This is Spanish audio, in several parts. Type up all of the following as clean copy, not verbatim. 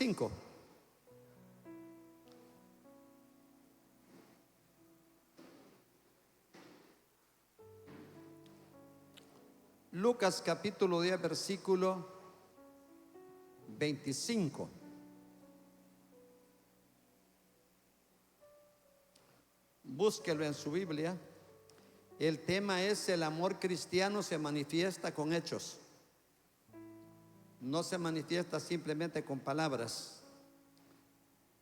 25. Lucas capítulo 10, versículo 25. Búsquelo en su Biblia. El tema es: el amor cristiano se manifiesta con hechos. No se manifiesta simplemente con palabras.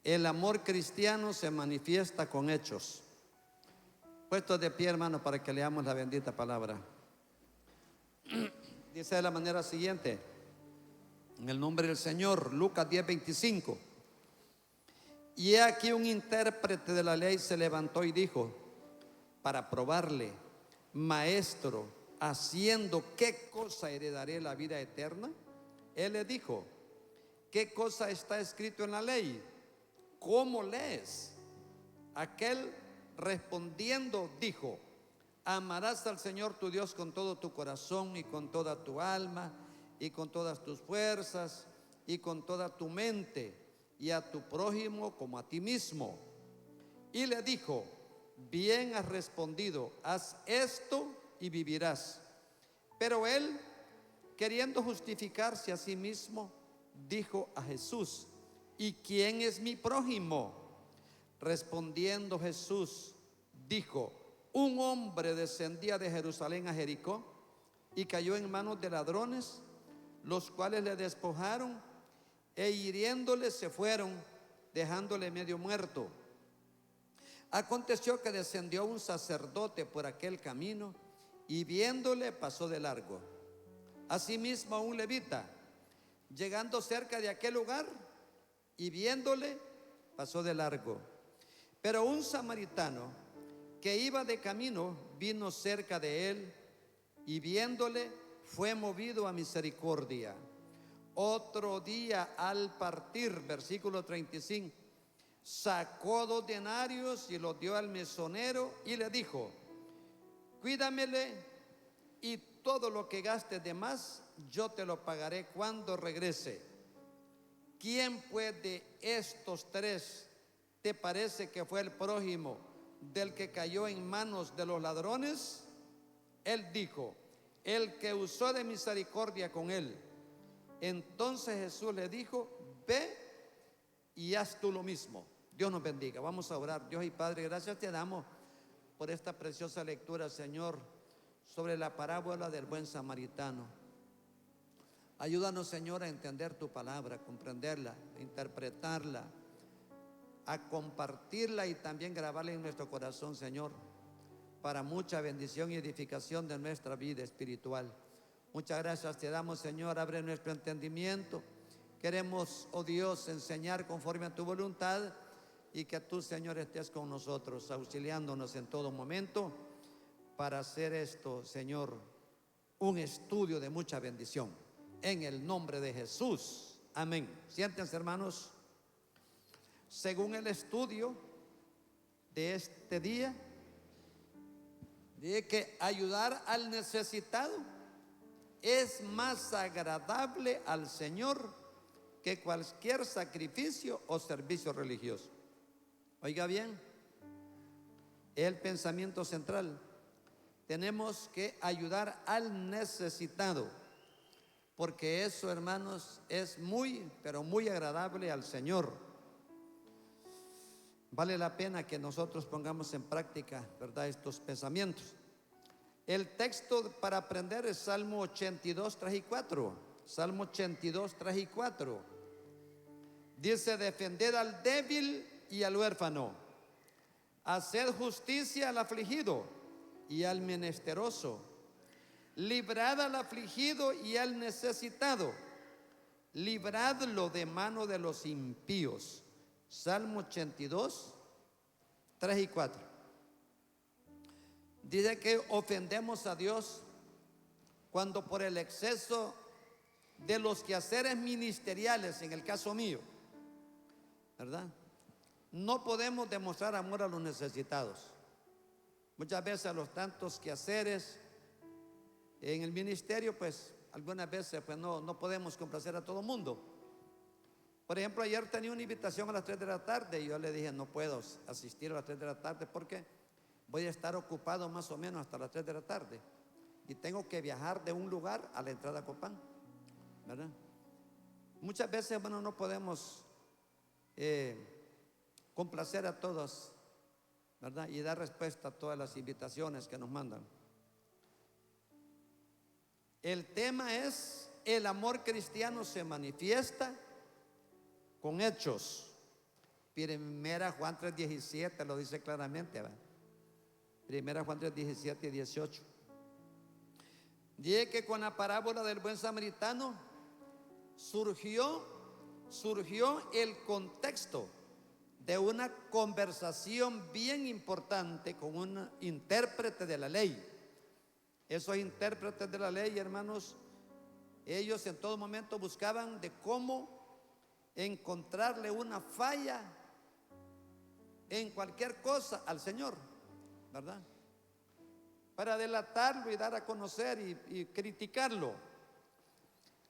El amor cristiano se manifiesta con hechos. Puestos de pie, hermano, para que leamos la bendita palabra. Dice de la manera siguiente, en el nombre del Señor, Lucas 10, 25. Y he aquí un intérprete de la ley se levantó y dijo, para probarle: Maestro, ¿haciendo qué cosa heredaré la vida eterna? Él le dijo: ¿qué cosa está escrito en la ley? ¿Cómo lees? Aquel respondiendo dijo: amarás al Señor tu Dios con todo tu corazón y con toda tu alma y con todas tus fuerzas y con toda tu mente, y a tu prójimo como a ti mismo. Y le dijo: bien has respondido, haz esto y vivirás. Pero él, queriendo justificarse a sí mismo, dijo a Jesús: ¿y quién es mi prójimo? Respondiendo Jesús dijo: un hombre descendía de Jerusalén a Jericó y cayó en manos de ladrones, los cuales le despojaron e hiriéndole se fueron, dejándole medio muerto. Aconteció que descendió un sacerdote por aquel camino y viéndole pasó de largo. Asimismo un levita, llegando cerca de aquel lugar y viéndole pasó de largo. Pero un samaritano que iba de camino vino cerca de él y viéndole fue movido a misericordia. Otro día al partir, versículo 35, sacó 2 denarios y los dio al mesonero y le dijo: cuídamele y todo lo que gastes de más yo te lo pagaré cuando regrese. ¿Quién pues de estos 3 te parece que fue el prójimo del que cayó en manos de los ladrones? Él dijo: el que usó de misericordia con él. Entonces Jesús le dijo: ve y haz tú lo mismo. Dios nos bendiga. Vamos a orar. Dios y Padre, gracias te damos por esta preciosa lectura, Señor, sobre la parábola del buen samaritano. Ayúdanos, Señor, a entender tu palabra, a comprenderla, a interpretarla, a compartirla y también grabarla en nuestro corazón, Señor, para mucha bendición y edificación de nuestra vida espiritual. Muchas gracias te damos, Señor. Abre nuestro entendimiento. Queremos, oh Dios, enseñar conforme a tu voluntad y que tú, Señor, estés con nosotros, auxiliándonos en todo momento para hacer esto, Señor, un estudio de mucha bendición. En el nombre de Jesús. Amén. Siéntense, hermanos. Según el estudio de este día, dice que ayudar al necesitado es más agradable al Señor que cualquier sacrificio o servicio religioso. Oiga bien, el pensamiento central. Tenemos que ayudar al necesitado, porque eso, hermanos, es muy, pero muy agradable al Señor. Vale la pena que nosotros pongamos en práctica, ¿verdad?, estos pensamientos. El texto para aprender es Salmo 82, 3 y 4. Salmo 82, 3 y 4. Dice: defended al débil y al huérfano, haced justicia al afligido y al menesteroso, librad al afligido y al necesitado, libradlo de mano de los impíos. Salmo 82, 3 y 4. Dice que ofendemos a Dios cuando por el exceso de los quehaceres ministeriales, en el caso mío, ¿verdad?, no podemos demostrar amor a los necesitados. Muchas veces a los tantos quehaceres en el ministerio, pues algunas veces pues no podemos complacer a todo mundo. Por ejemplo, ayer tenía una invitación a las 3 de la tarde y yo le dije, no puedo asistir a las 3 de la tarde porque voy a estar ocupado más o menos hasta las 3 de la tarde. Y tengo que viajar de un lugar a la entrada a Copán, ¿verdad? Muchas veces, bueno, no podemos complacer a todos, ¿verdad? Y dar respuesta a todas las invitaciones que nos mandan. El tema es: el amor cristiano se manifiesta con hechos. Primera Juan 3:17 lo dice claramente, ¿verdad? Primera Juan 3:17 y 18. Dice que con la parábola del buen samaritano surgió el contexto de una conversación bien importante con un intérprete de la ley. Esos intérpretes de la ley, hermanos, ellos en todo momento buscaban de cómo encontrarle una falla en cualquier cosa al Señor, ¿verdad? Para delatarlo y dar a conocer y criticarlo.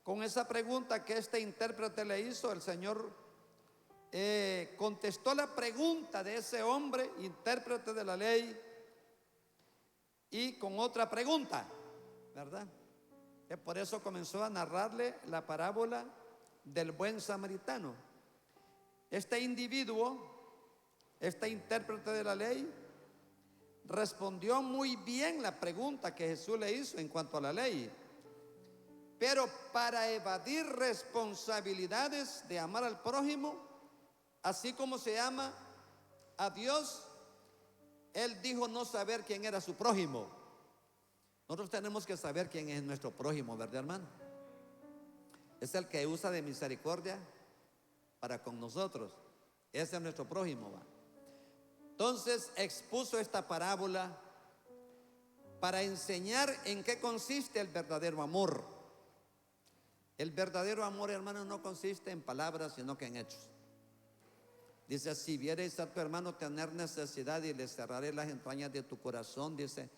Con esa pregunta que este intérprete le hizo, el Señor contestó la pregunta de ese hombre, intérprete de la ley, y con otra pregunta, ¿verdad? Por eso comenzó a narrarle la parábola del buen samaritano. Este individuo, este intérprete de la ley, respondió muy bien la pregunta que Jesús le hizo en cuanto a la ley, pero para evadir responsabilidades de amar al prójimo, así como se ama a Dios, él dijo no saber quién era su prójimo. Nosotros tenemos que saber quién es nuestro prójimo, ¿verdad, hermano? Es el que usa de misericordia para con nosotros. Ese es nuestro prójimo, ¿va? Entonces expuso esta parábola para enseñar en qué consiste el verdadero amor. El verdadero amor, hermano, no consiste en palabras, sino que en hechos. Dice: si vieres a tu hermano tener necesidad y le cerraré las entrañas de tu corazón, dice,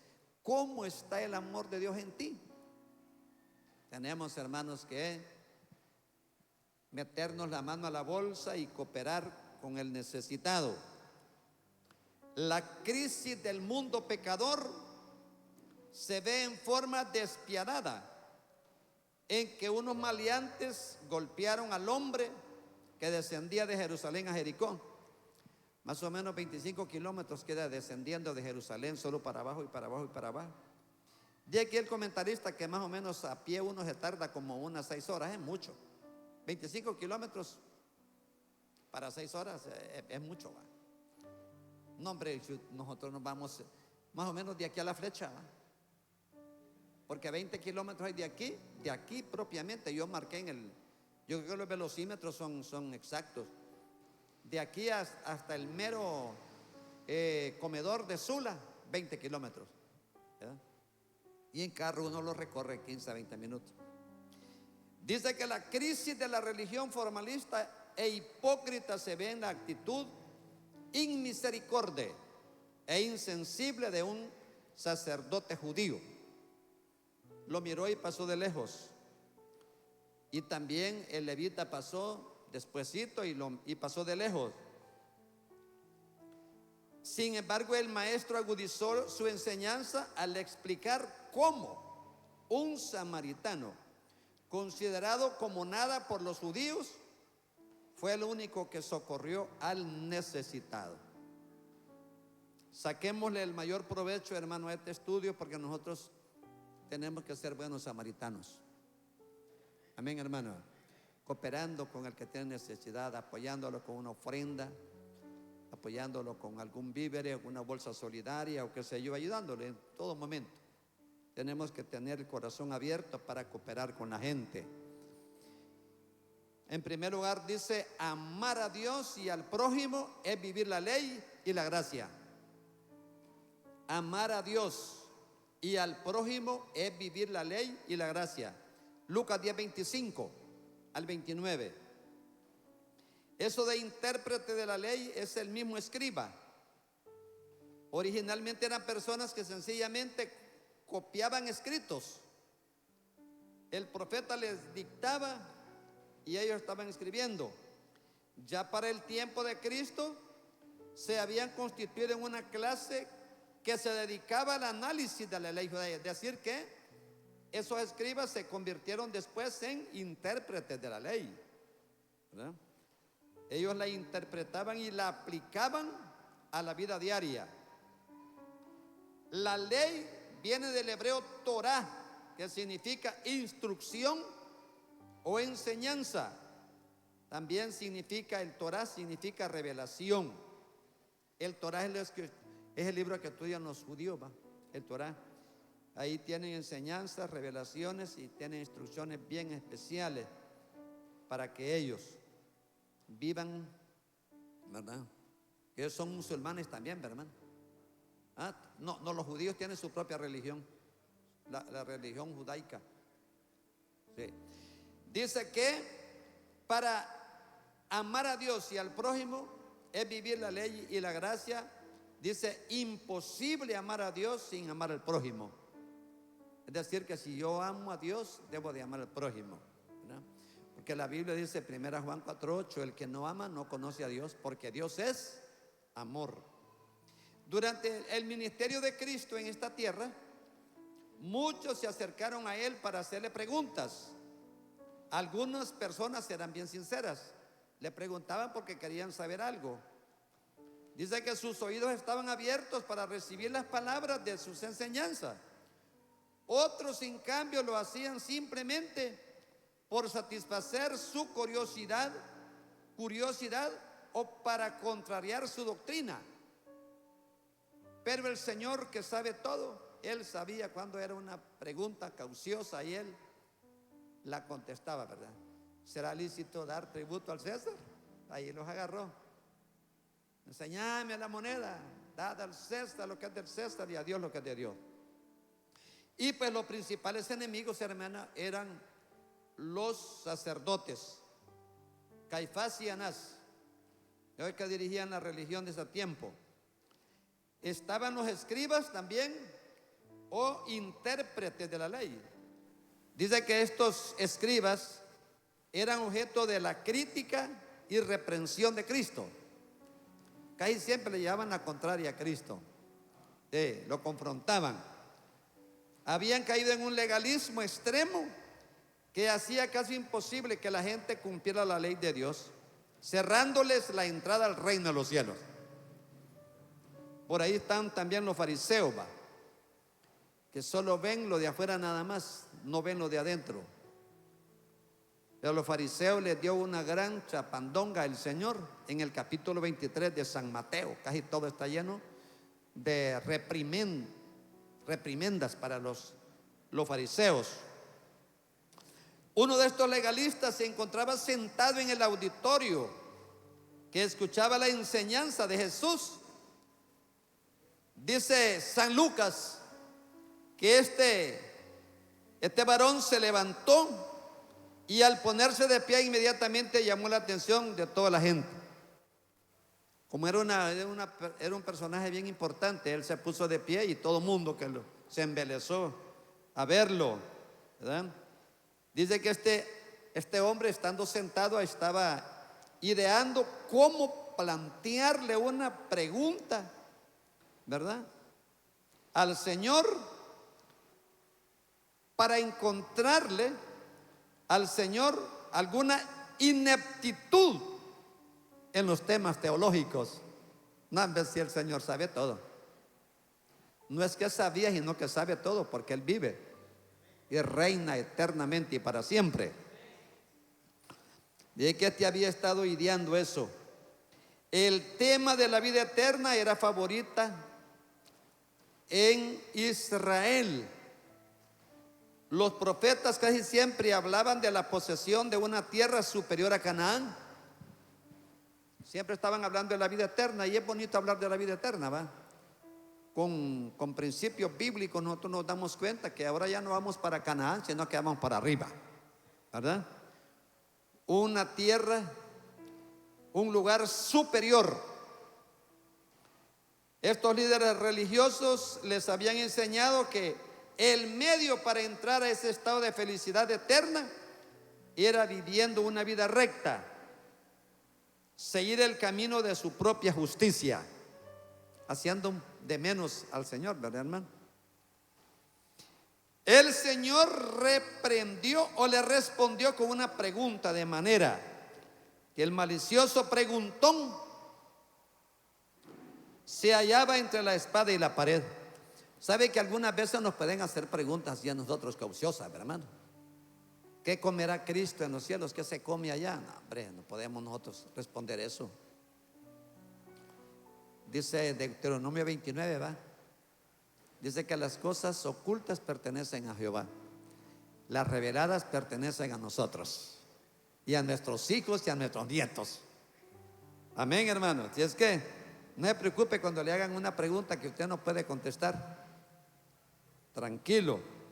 ¿cómo está el amor de Dios en ti? Tenemos, hermanos, que meternos la mano a la bolsa y cooperar con el necesitado. La crisis del mundo pecador se ve en forma despiadada en que unos maleantes golpearon al hombre que descendía de Jerusalén a Jericó. Más o menos 25 kilómetros queda descendiendo de Jerusalén, solo para abajo y para abajo y para abajo. Y aquí el comentarista que más o menos a pie uno se tarda como unas 6 horas, es mucho. 25 kilómetros para 6 horas es mucho, ¿va? No, hombre, nosotros nos vamos más o menos de aquí a la flecha, ¿va? Porque 20 kilómetros hay de aquí propiamente. Yo marqué yo creo que los velocímetros son exactos. De aquí hasta el mero comedor de Sula, 20 kilómetros, ¿verdad? Y en carro uno lo recorre 15 a 20 minutos. Dice que la crisis de la religión formalista e hipócrita se ve en la actitud inmisericordia e insensible de un sacerdote judío. Lo miró y pasó de lejos. Y también el levita pasó despuesito y pasó de lejos. Sin embargo, el maestro agudizó su enseñanza al explicar cómo un samaritano, considerado como nada por los judíos, fue el único que socorrió al necesitado. Saquémosle el mayor provecho, hermano, a este estudio, porque nosotros tenemos que ser buenos samaritanos. Amén, hermano. Cooperando con el que tiene necesidad, apoyándolo con una ofrenda, apoyándolo con algún víver, una bolsa solidaria o qué sé yo, ayudándole en todo momento. Tenemos que tener el corazón abierto para cooperar con la gente. En primer lugar dice: amar a Dios y al prójimo es vivir la ley y la gracia. Amar a Dios y al prójimo es vivir la ley y la gracia. Lucas 10, 25 al 29. Eso de intérprete de la ley es el mismo escriba. Originalmente eran personas que sencillamente copiaban escritos. El profeta les dictaba y ellos estaban escribiendo. Ya para el tiempo de Cristo se habían constituido en una clase que se dedicaba al análisis de la ley judía. Es decir que esos escribas se convirtieron después en intérpretes de la ley, ¿verdad? Ellos la interpretaban y la aplicaban a la vida diaria. La ley viene del hebreo Torah, que significa instrucción o enseñanza. También significa, el Torah significa revelación. El Torah es el libro que estudian los judíos, ¿va? El Torah. Ahí tienen enseñanzas, revelaciones y tienen instrucciones bien especiales para que ellos vivan, ¿verdad? Ellos son musulmanes también, ¿verdad? No, los judíos tienen su propia religión, la religión judaica. Sí. Dice que para amar a Dios y al prójimo es vivir la ley y la gracia. Dice, imposible amar a Dios sin amar al prójimo. Es decir, que si yo amo a Dios, debo de amar al prójimo, ¿verdad? Porque la Biblia dice, 1 Juan 4:8, el que no ama no conoce a Dios, porque Dios es amor. Durante el ministerio de Cristo en esta tierra, muchos se acercaron a Él para hacerle preguntas. Algunas personas eran bien sinceras, le preguntaban porque querían saber algo. Dice que sus oídos estaban abiertos para recibir las palabras de sus enseñanzas. Otros, en cambio, lo hacían simplemente por satisfacer su curiosidad o para contrariar su doctrina. Pero el Señor, que sabe todo, Él sabía cuando era una pregunta cauciosa y Él la contestaba, ¿verdad? ¿Será lícito dar tributo al César? Ahí los agarró. Enseñame la moneda, dad al César lo que es del César y a Dios lo que es de Dios. Y pues los principales enemigos, hermana, eran los sacerdotes, Caifás y Anás, que dirigían la religión de ese tiempo. Estaban los escribas también, o intérpretes de la ley. Dice que estos escribas eran objeto de la crítica y reprensión de Cristo. Casi siempre le llevaban la contraria a Cristo, lo confrontaban. Habían caído en un legalismo extremo que hacía casi imposible que la gente cumpliera la ley de Dios, cerrándoles la entrada al reino de los cielos. Por ahí están también los fariseos, ¿va?, que solo ven lo de afuera nada más, no ven lo de adentro. Pero a los fariseos les dio una gran chapandonga el Señor en el capítulo 23 de San Mateo. Casi todo está lleno de reprimendas para los fariseos. Uno de estos legalistas se encontraba sentado en el auditorio que escuchaba la enseñanza de Jesús. Dice San Lucas que este varón se levantó y al ponerse de pie inmediatamente llamó la atención de toda la gente. Como era un personaje bien importante, él se puso de pie y todo el mundo se embelesó a verlo, ¿verdad? Dice que este hombre, estando sentado, estaba ideando cómo plantearle una pregunta, ¿verdad?, al Señor, para encontrarle al Señor alguna ineptitud en los temas teológicos. No, en vez si el Señor sabe todo. No es que sabía, sino que sabe todo, porque Él vive y reina eternamente y para siempre. De que había estado ideando eso. El tema de la vida eterna era favorita en Israel. Los profetas casi siempre hablaban de la posesión de una tierra superior a Canaán. Siempre estaban hablando de la vida eterna, y es bonito hablar de la vida eterna, ¿va? Con principios bíblicos nosotros nos damos cuenta que ahora ya no vamos para Canaán, sino que vamos para arriba, ¿verdad? Una tierra, un lugar superior. Estos líderes religiosos les habían enseñado que el medio para entrar a ese estado de felicidad eterna era viviendo una vida recta, seguir el camino de su propia justicia, haciendo de menos al Señor, ¿verdad, hermano? El Señor reprendió o le respondió con una pregunta, de manera que el malicioso preguntón se hallaba entre la espada y la pared. ¿Sabe que algunas veces nos pueden hacer preguntas así a nosotros cauciosas, ¿verdad, hermano? ¿Qué comerá Cristo en los cielos? ¿Qué se come allá? No, hombre, no podemos nosotros responder eso. Dice Deuteronomio 29, ¿va? Dice que las cosas ocultas pertenecen a Jehová, las reveladas pertenecen a nosotros y a nuestros hijos y a nuestros nietos. Amén, hermano. Si es que no se preocupe cuando le hagan una pregunta que usted no puede contestar. Tranquilo.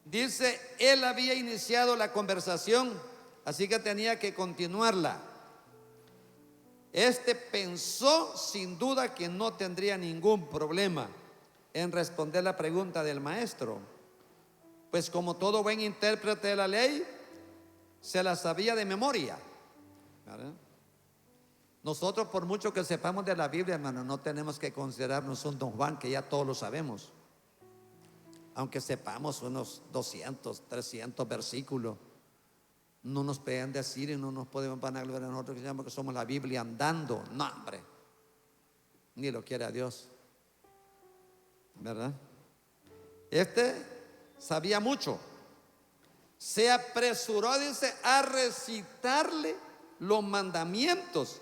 Dice, él había iniciado la conversación, así que tenía que continuarla. Este pensó sin duda que no tendría ningún problema en responder la pregunta del maestro, pues como todo buen intérprete de la ley, se la sabía de memoria, ¿verdad? Nosotros, por mucho que sepamos de la Biblia, hermano, no tenemos que considerarnos un Don Juan que ya todos lo sabemos. Aunque sepamos unos 200, 300 versículos, no nos pueden decir y no nos podemos vanaglorar a nosotros que somos la Biblia andando. No, hombre, ni lo quiere a Dios, ¿verdad? Este sabía mucho. Se apresuró, dice, a recitarle los mandamientos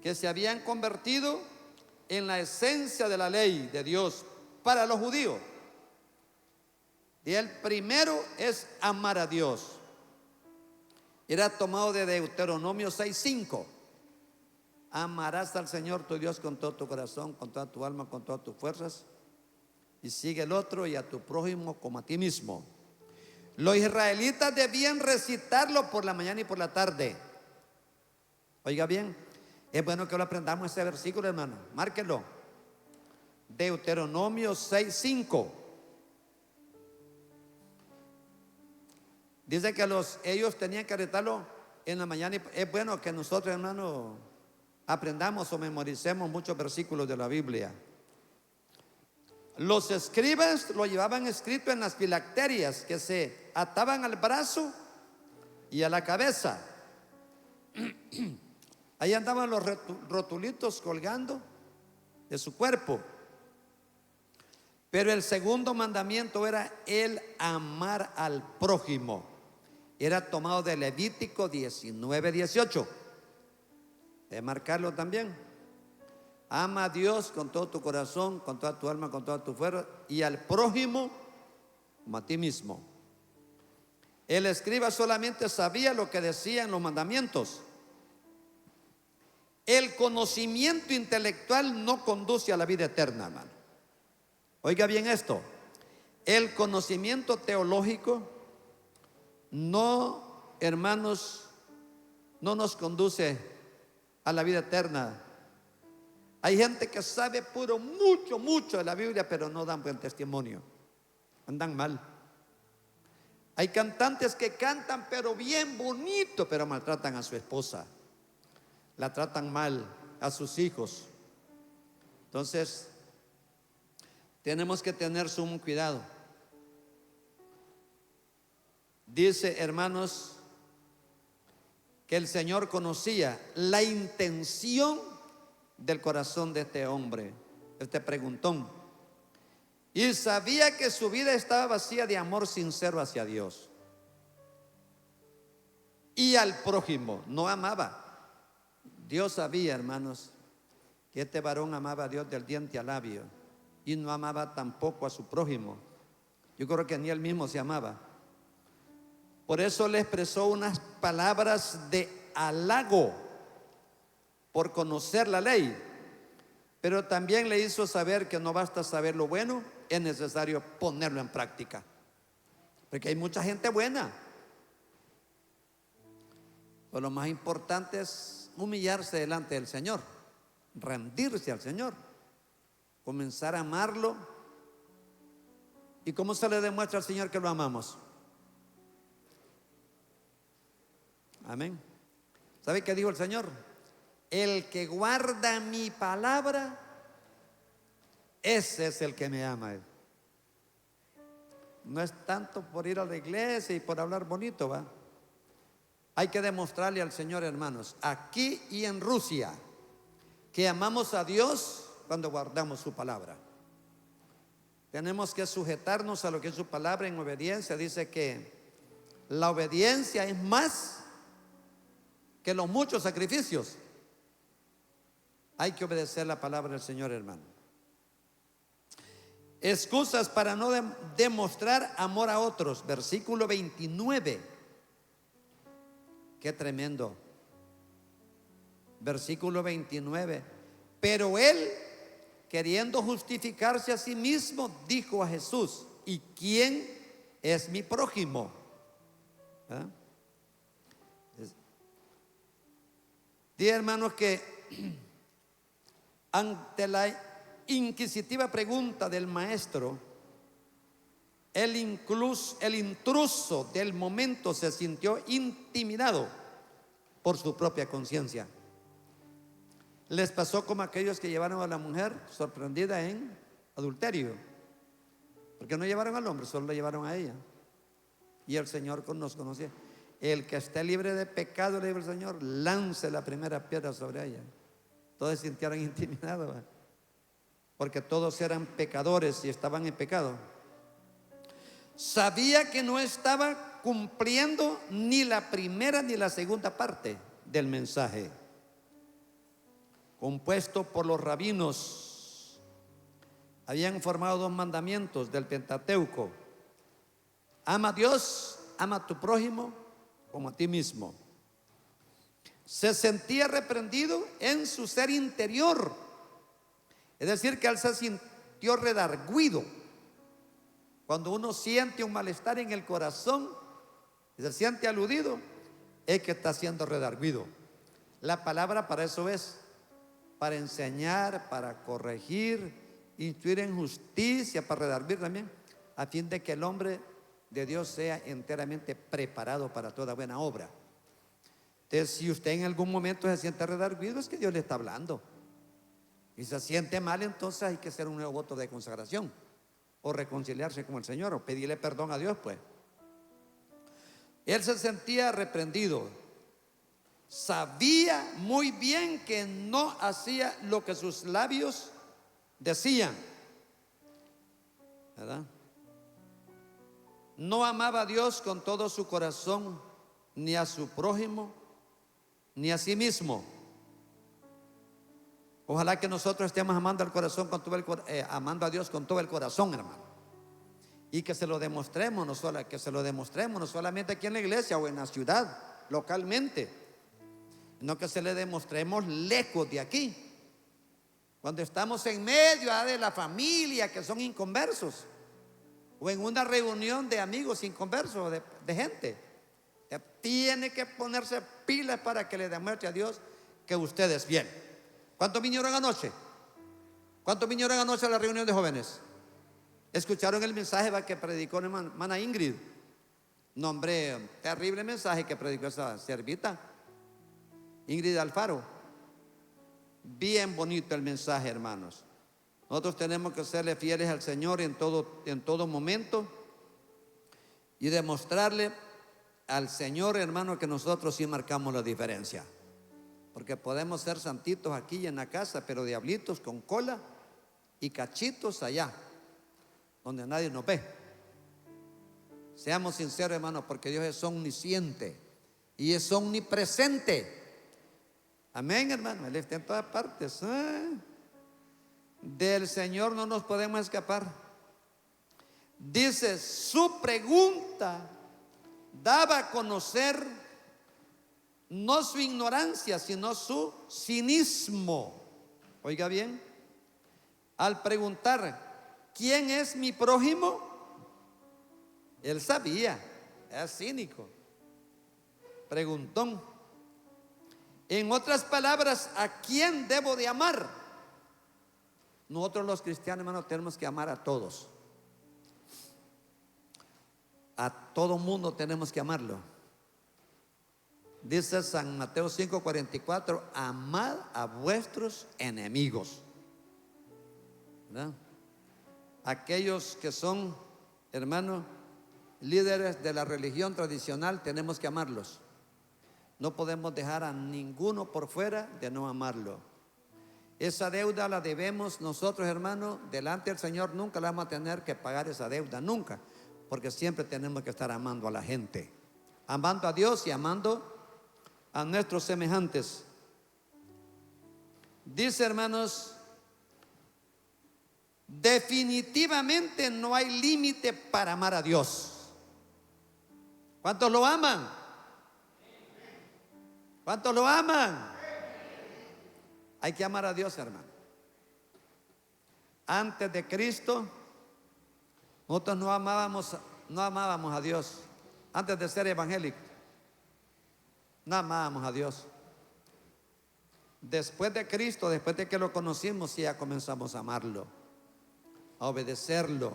que se habían convertido en la esencia de la ley de Dios para los judíos. Y el primero es amar a Dios. Era tomado de Deuteronomio 6:5. Amarás al Señor tu Dios con todo tu corazón, con toda tu alma, con todas tus fuerzas, y sigue el otro, y a tu prójimo como a ti mismo. Los israelitas debían recitarlo por la mañana y por la tarde. Oiga bien, es bueno que lo aprendamos ese versículo, hermano. Márquelo. Deuteronomio 6:5. Dice que ellos tenían que recitarlo en la mañana. Y es bueno que nosotros, hermano, aprendamos o memoricemos muchos versículos de la Biblia. Los escribas lo llevaban escrito en las filacterias que se ataban al brazo y a la cabeza. Ahí andaban los rotulitos colgando de su cuerpo. Pero el segundo mandamiento era el amar al prójimo. Era tomado de Levítico 19:18. De marcarlo también. Ama a Dios con todo tu corazón, con toda tu alma, con toda tu fuerza, y al prójimo como a ti mismo. El escriba solamente sabía lo que decían los mandamientos. El conocimiento intelectual no conduce a la vida eterna, hermano. Oiga bien esto. El conocimiento teológico no, hermanos, no nos conduce a la vida eterna. Hay gente que sabe mucho de la Biblia, pero no dan buen testimonio. Andan mal. Hay cantantes que cantan pero bien bonito, pero maltratan a su esposa. La tratan mal a sus hijos. Entonces, tenemos que tener sumo cuidado. Dice, hermanos, que el Señor conocía la intención del corazón de este hombre, este preguntón, y sabía que su vida estaba vacía de amor sincero hacia Dios y al prójimo. No amaba. Dios sabía, hermanos, que este varón amaba a Dios del diente al labio y no amaba tampoco a su prójimo. Yo creo que ni él mismo se amaba. Por eso le expresó unas palabras de halago por conocer la ley, pero también le hizo saber que no basta saber lo bueno, es necesario ponerlo en práctica, porque hay mucha gente buena, pero lo más importante es humillarse delante del Señor, rendirse al Señor, comenzar a amarlo. ¿Y cómo se le demuestra al Señor que lo amamos? Amén. ¿Sabe qué dijo el Señor? El que guarda mi palabra, ese es el que me ama. No es tanto por ir a la iglesia y por hablar bonito, ¿va? Hay que demostrarle al Señor, hermanos, aquí y en Rusia, que amamos a Dios cuando guardamos su palabra. Tenemos que sujetarnos a lo que es su palabra en obediencia. Dice que la obediencia es más que los muchos sacrificios. Hay que obedecer la palabra del Señor, hermano. Excusas para no demostrar amor a otros. Versículo 29. Qué tremendo. Versículo 29. Pero él, queriendo justificarse a sí mismo, dijo a Jesús: ¿y quién es mi prójimo? ¿Ah? Dice, hermanos, que ante la inquisitiva pregunta del maestro, el intruso del momento se sintió intimidado por su propia conciencia. Les pasó como aquellos que llevaron a la mujer sorprendida en adulterio, porque no llevaron al hombre, solo la llevaron a ella. Y el Señor nos conocía. El que esté libre de pecado, le dijo el Señor, lance la primera piedra sobre ella. Todos se sintieron intimidados, ¿verdad? Porque todos eran pecadores y estaban en pecado. Sabía que no estaba cumpliendo ni la primera ni la segunda parte del mensaje compuesto por los rabinos. Habían formado 2 mandamientos del Pentateuco: ama a Dios, ama a tu prójimo como a ti mismo. Se sentía reprendido en su ser interior, es decir, que él se sintió redarguido. Cuando uno siente un malestar en el corazón y se siente aludido, es que está siendo redarguido. La palabra para eso es, para enseñar, para corregir, instruir en justicia, para redarguir también, a fin de que el hombre de Dios sea enteramente preparado para toda buena obra. Entonces, si usted en algún momento se siente redarguido, es que Dios le está hablando. Y se siente mal, entonces hay que hacer un nuevo voto de consagración, o reconciliarse con el Señor, o pedirle perdón a Dios, pues. Él se sentía reprendido. Sabía muy bien que no hacía lo que sus labios decían, ¿verdad? No amaba a Dios con todo su corazón, ni a su prójimo, ni a sí mismo. Ojalá que nosotros estemos amando al corazón con todo amando a Dios con todo el corazón, hermano. Y que se lo demostremos, no solamente aquí en la iglesia o en la ciudad, localmente, sino que se le demostremos lejos de aquí. Cuando estamos en medio de la familia que son inconversos, o en una reunión de amigos inconversos, de gente, tiene que ponerse pilas para que le demuestre a Dios que usted es bien. ¿Cuántos vinieron anoche? ¿Cuántos vinieron anoche a la reunión de jóvenes? ¿Escucharon el mensaje que predicó la hermana Ingrid? No, hombre, terrible mensaje que predicó esa servita Ingrid Alfaro. Bien bonito el mensaje, hermanos. Nosotros tenemos que serle fieles al Señor en todo momento y demostrarle al Señor, hermano, que nosotros sí marcamos la diferencia. Porque podemos ser santitos aquí y en la casa, pero diablitos con cola y cachitos allá, donde nadie nos ve. Seamos sinceros, hermanos, porque Dios es omnisciente y es omnipresente. Amén, hermano. Él está en todas partes. Del Señor no nos podemos escapar. Dice, su pregunta daba a conocer no su ignorancia, sino su cinismo. Oiga bien, al preguntar, ¿quién es mi prójimo? Él sabía, era cínico, preguntón. En otras palabras, ¿a quién debo de amar? Nosotros los cristianos, hermanos, tenemos que amar a todos. A todo mundo tenemos que amarlo. Dice San Mateo 5:44, amad a vuestros enemigos, ¿verdad? Aquellos que son, hermano, líderes de la religión tradicional, tenemos que amarlos. No podemos dejar a ninguno por fuera de no amarlo. Esa deuda la debemos nosotros, hermano, delante del Señor. Nunca la vamos a tener que pagar esa deuda, nunca, porque siempre tenemos que estar amando a la gente, amando a Dios y amando a nuestros semejantes. Dice, hermanos, definitivamente no hay límite para amar a Dios. ¿Cuántos lo aman? ¿Cuántos lo aman? Hay que amar a Dios, hermano. Antes de Cristo, nosotros no amábamos a Dios. Antes de ser evangélicos, no amábamos a Dios. Después de Cristo, después de que lo conocimos, ya comenzamos a amarlo, a obedecerlo.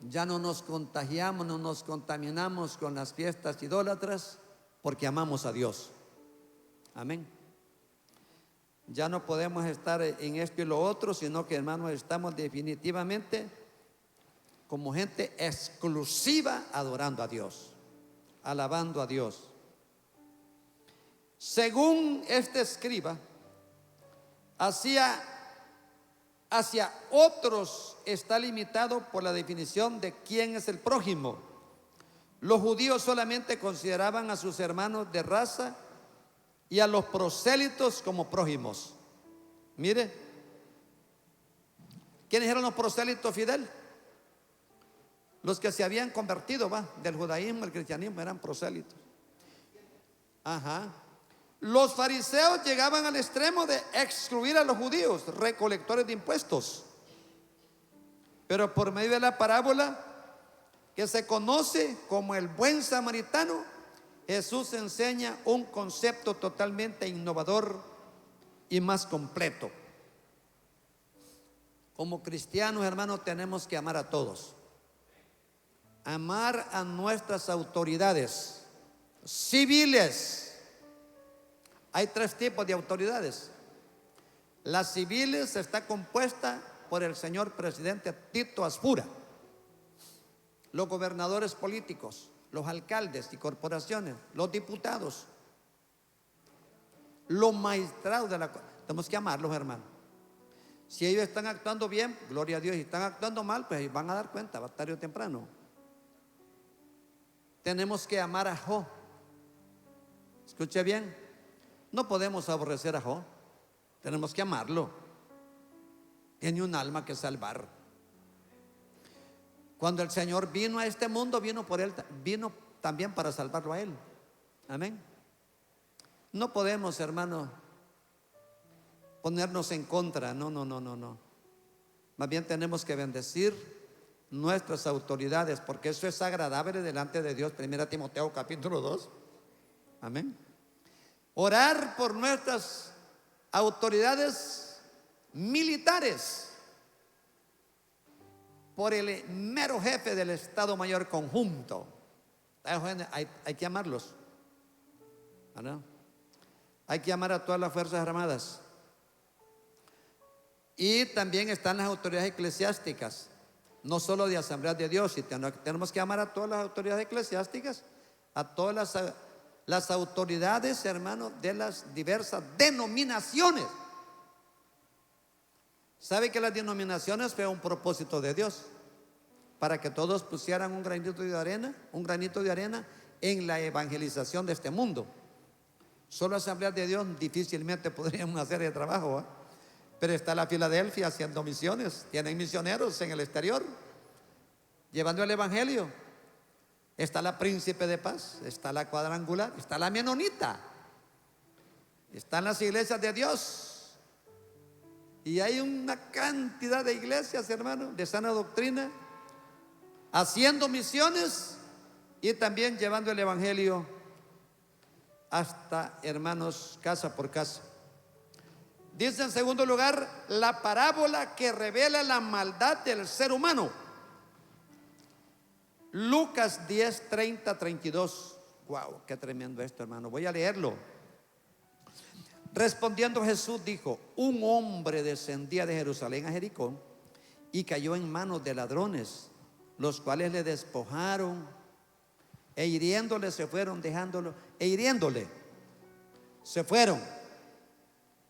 Ya no nos contagiamos, no nos contaminamos con las fiestas idólatras, porque amamos a Dios. Amén. Ya no podemos estar en esto y lo otro, sino que, hermanos, estamos definitivamente como gente exclusiva adorando a Dios, alabando a Dios. Según este escriba, hacia otros está limitado por la definición de quién es el prójimo. Los judíos solamente consideraban a sus hermanos de raza y a los prosélitos como prójimos. Mire, ¿quiénes eran los prosélitos, Fidel? Los que se habían convertido, del judaísmo al cristianismo, eran prosélitos. Ajá. Los fariseos llegaban al extremo de excluir a los judíos, recolectores de impuestos. Pero por medio de la parábola que se conoce como el buen samaritano, Jesús enseña un concepto totalmente innovador y más completo. Como cristianos, hermanos, tenemos que amar a todos. Amar a nuestras autoridades civiles. Hay tres tipos de autoridades. Las civiles está compuesta por el señor presidente Tito Aspura, los gobernadores políticos, los alcaldes y corporaciones, los diputados, los magistrados de la corte. Tenemos que amarlos, hermanos. Si ellos están actuando bien, gloria a Dios. Si están actuando mal, pues van a dar cuenta, tarde o temprano. Tenemos que amar a Job. Escuche bien, no podemos aborrecer a Job. Tenemos que amarlo. Tiene un alma que salvar. Cuando el Señor vino a este mundo, vino por él, vino también para salvarlo a él. Amén. No podemos, hermano, ponernos en contra. No. Más bien tenemos que bendecir nuestras autoridades, porque eso es agradable delante de Dios. 1 Timoteo capítulo 2. Amén. Orar por nuestras autoridades militares, por el mero jefe del Estado Mayor Conjunto. Hay que amarlos, ¿no? Hay que amar a todas las Fuerzas Armadas. Y también están las autoridades eclesiásticas, no solo de Asamblea de Dios. Y tenemos que amar a todas las autoridades eclesiásticas, a todas las autoridades, hermanos, de las diversas denominaciones. ¿Sabe que las denominaciones fue un propósito de Dios? Para que todos pusieran un granito de arena en la evangelización de este mundo. Solo Asamblea de Dios difícilmente podríamos hacer el trabajo, ¿eh? Pero está la Filadelfia haciendo misiones. Tienen misioneros en el exterior llevando el evangelio. Está la Príncipe de Paz, está la Cuadrangular, está la Menonita, están las iglesias de Dios. Y hay una cantidad de iglesias, hermanos, de sana doctrina, haciendo misiones y también llevando el evangelio hasta, hermanos, casa por casa. Dice en segundo lugar, la parábola que revela la maldad del ser humano. Lucas 10, 30, 32. Wow, qué tremendo esto, hermano. Voy a leerlo. Respondiendo Jesús dijo: un hombre descendía de Jerusalén a Jericó y cayó en manos de ladrones, los cuales le despojaron e hiriéndole se fueron, dejándolo, e hiriéndole se fueron,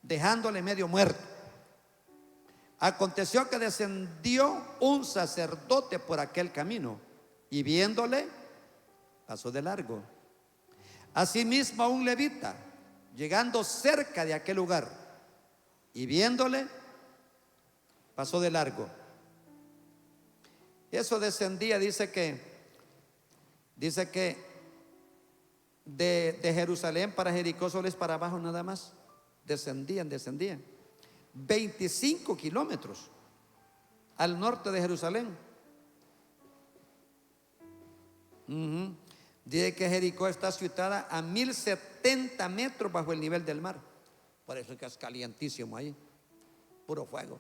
dejándole medio muerto. Aconteció que descendió un sacerdote por aquel camino y viéndole pasó de largo. Asimismo un levita, llegando cerca de aquel lugar y viéndole pasó de largo. Eso descendía, dice que de Jerusalén para Jericó solo es para abajo nada más. Descendían 25 kilómetros al norte de Jerusalén. Dice que Jericó está situada a 1070 metros bajo el nivel del mar. Por eso es que es calientísimo ahí, puro fuego.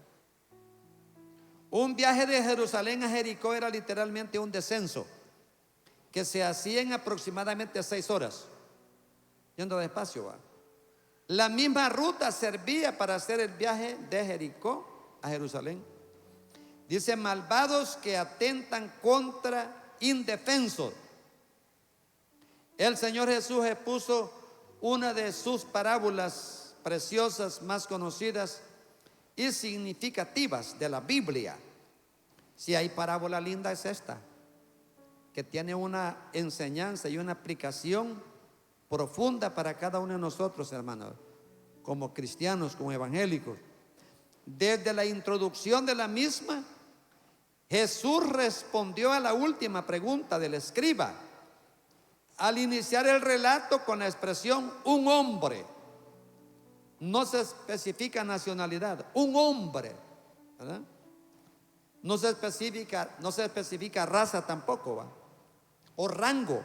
Un viaje de Jerusalén a Jericó era literalmente un descenso que se hacía en aproximadamente 6 horas, yendo despacio, ¿va? La misma ruta servía para hacer el viaje de Jericó a Jerusalén. Dice: malvados que atentan contra indefensos. El Señor Jesús expuso una de sus parábolas preciosas, más conocidas y significativas de la Biblia. Si hay parábola linda es esta, que tiene una enseñanza y una aplicación profunda para cada uno de nosotros, hermanos, como cristianos, como evangélicos. Desde la introducción de la misma, Jesús respondió a la última pregunta del escriba al iniciar el relato con la expresión un hombre. No se especifica nacionalidad, un hombre, ¿verdad? No se especifica raza tampoco, ¿va? O rango,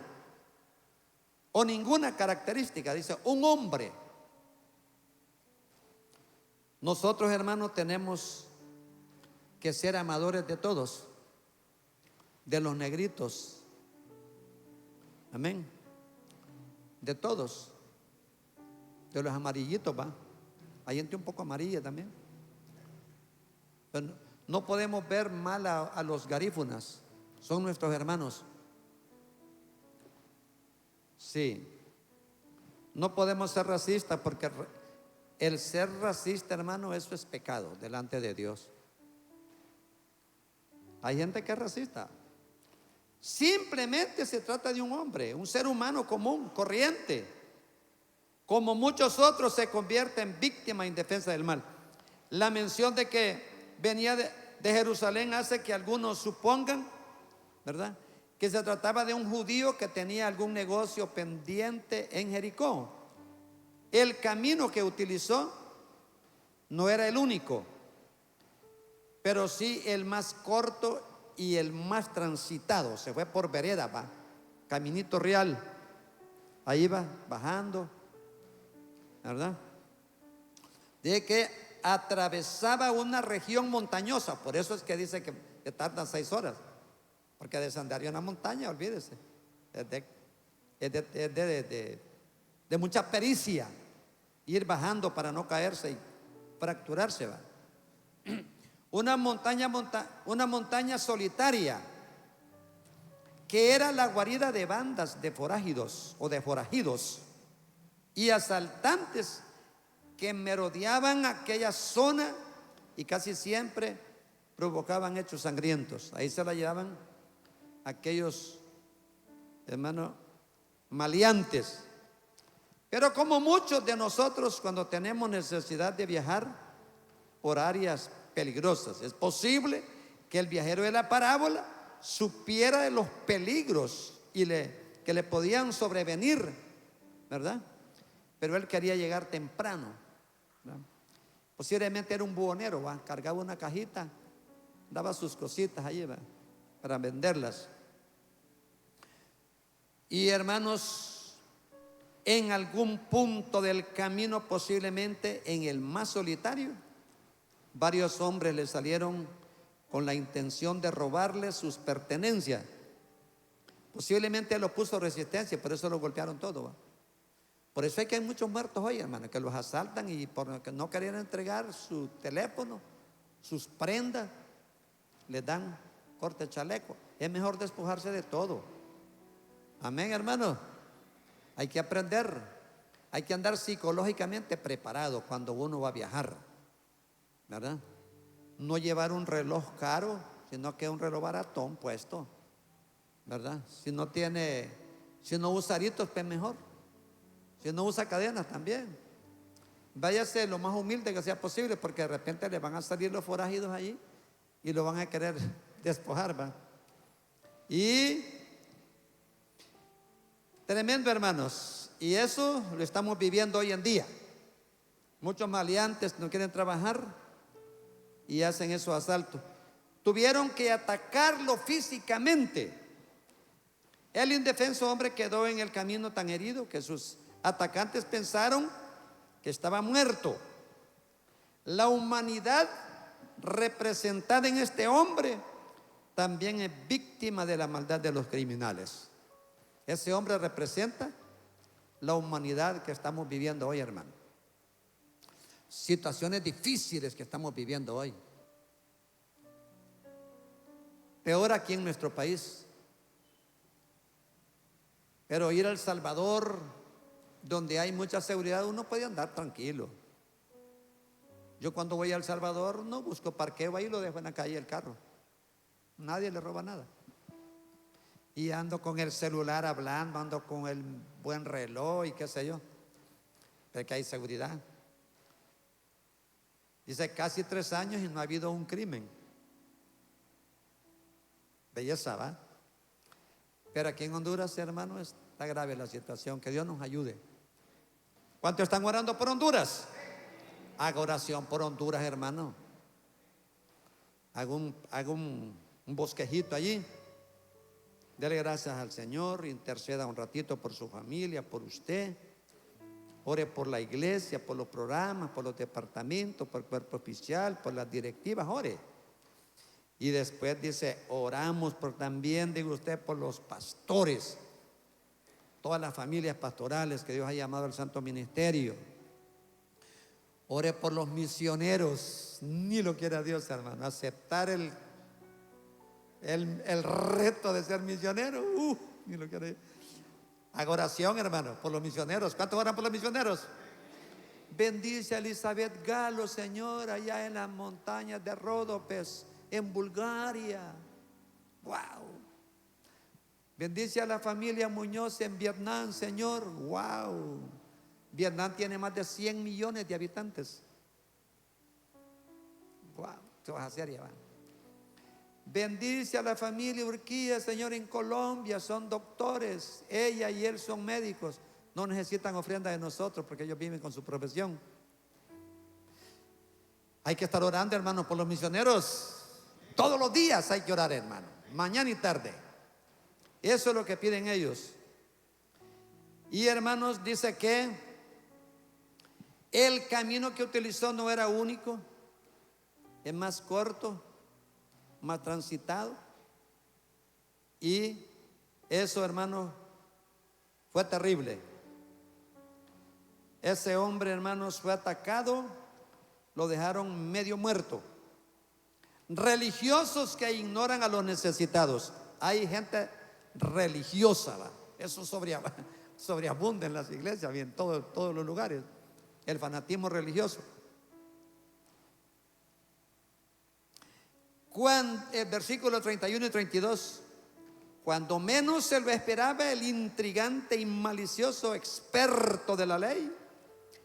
o ninguna característica. Dice un hombre. Nosotros, hermanos, tenemos que ser amadores de todos, de los negritos, amén, de todos, de los amarillitos, va. Hay gente un poco amarilla también. Pero no podemos ver mal a los garífunas, son nuestros hermanos. Sí, no podemos ser racistas, porque el ser racista, hermano, eso es pecado delante de Dios. Hay gente que es racista. Simplemente se trata de un hombre, un ser humano común, corriente. Como muchos otros, se convierte en víctima indefensa del mal. La mención de que venía de Jerusalén hace que algunos supongan, ¿verdad?, que se trataba de un judío que tenía algún negocio pendiente en Jericó. El camino que utilizó no era el único, pero sí el más corto y el más transitado. Se fue por vereda, va, caminito real. Ahí va bajando, ¿verdad? De que atravesaba una región montañosa. Por eso es que dice que tardan 6 horas, porque descender una montaña, olvídese, es de mucha pericia ir bajando para no caerse y fracturarse, ¿va? Una montaña solitaria, que era la guarida de bandas de forajidos o de forajidos y asaltantes que merodeaban aquella zona y casi siempre provocaban hechos sangrientos. Ahí se la llevaban aquellos, hermanos, maleantes. Pero como muchos de nosotros, cuando tenemos necesidad de viajar por áreas peligrosas, es posible que el viajero de la parábola supiera de los peligros que le podían sobrevenir, ¿verdad? Pero él quería llegar temprano, ¿verdad? Posiblemente era un buhonero, ¿va? Cargaba una cajita, daba sus cositas allí, ¿va?, para venderlas. Y hermanos, en algún punto del camino, posiblemente en el más solitario, varios hombres le salieron con la intención de robarle sus pertenencias. Posiblemente él lo puso resistencia, por eso lo golpearon todo, ¿va? Por eso es que hay muchos muertos hoy, hermano, que los asaltan y por no querer entregar su teléfono, sus prendas, les dan corte chaleco. Es mejor despojarse de todo. Amén, hermano. Hay que aprender, hay que andar psicológicamente preparado cuando uno va a viajar, ¿verdad? No llevar un reloj caro, sino que un reloj baratón puesto, ¿verdad? Si no usa aritos, pues mejor. Si no usa cadenas, también. Váyase lo más humilde que sea posible, porque de repente le van a salir los forajidos allí y lo van a querer despojar, ¿va? Y tremendo, hermanos. Y eso lo estamos viviendo hoy en día. Muchos maleantes no quieren trabajar y hacen esos asaltos. Tuvieron que atacarlo físicamente. El indefenso hombre quedó en el camino tan herido que sus atacantes pensaron que estaba muerto. La humanidad representada en este hombre también es víctima de la maldad de los criminales. Ese hombre representa la humanidad que estamos viviendo hoy, hermano. Situaciones difíciles que estamos viviendo hoy. Peor aquí en nuestro país. Pero ir a El Salvador, donde hay mucha seguridad, uno puede andar tranquilo. Yo cuando voy a El Salvador no busco parqueo, ahí lo dejo en la calle el carro. Nadie le roba nada. Y ando con el celular hablando, ando con el buen reloj y qué sé yo. Porque hay seguridad. Dice casi 3 años y no ha habido un crimen. Belleza, ¿va? Pero aquí en Honduras, hermano, está grave la situación. Que Dios nos ayude. ¿Cuántos están orando por Honduras? Haga oración por Honduras, hermano. Haga un bosquejito allí. Dele gracias al Señor. Interceda un ratito por su familia, por usted. Ore por la iglesia, por los programas, por los departamentos, por el cuerpo oficial, por las directivas. Ore. Y después dice, oramos por también, digo usted, por los pastores, todas las familias pastorales que Dios ha llamado al santo ministerio. Ore por los misioneros. Ni lo quiera Dios, hermano. Aceptar el reto de ser misionero. Ni lo quiera Dios. Haga oración, hermano, por los misioneros. ¿Cuántos oran por los misioneros? Bendice a Elizabeth Galo, Señor, allá en las montañas de Ródopes, en Bulgaria. Wow. Bendice a la familia Muñoz en Vietnam, Señor. Wow. Vietnam tiene más de 100 millones de habitantes. Wow. ¿Qué vas a hacer ya? Bendice a la familia Urquía, Señor, en Colombia. Son doctores. Ella y él son médicos. No necesitan ofrenda de nosotros porque ellos viven con su profesión. Hay que estar orando, hermano, por los misioneros. Todos los días hay que orar, hermano. Mañana y tarde. Eso es lo que piden ellos. Y, hermanos, dice que el camino que utilizó no era único. Es más corto, más transitado. Y eso, hermano, fue terrible. Ese hombre, hermanos, fue atacado. Lo dejaron medio muerto. Religiosos que ignoran a los necesitados. Hay gente religiosa, ¿va? Eso sobreabunda en las iglesias y en todos los lugares. El fanatismo religioso. Versículos 31 y 32. Cuando menos se lo esperaba, el intrigante y malicioso experto de la ley,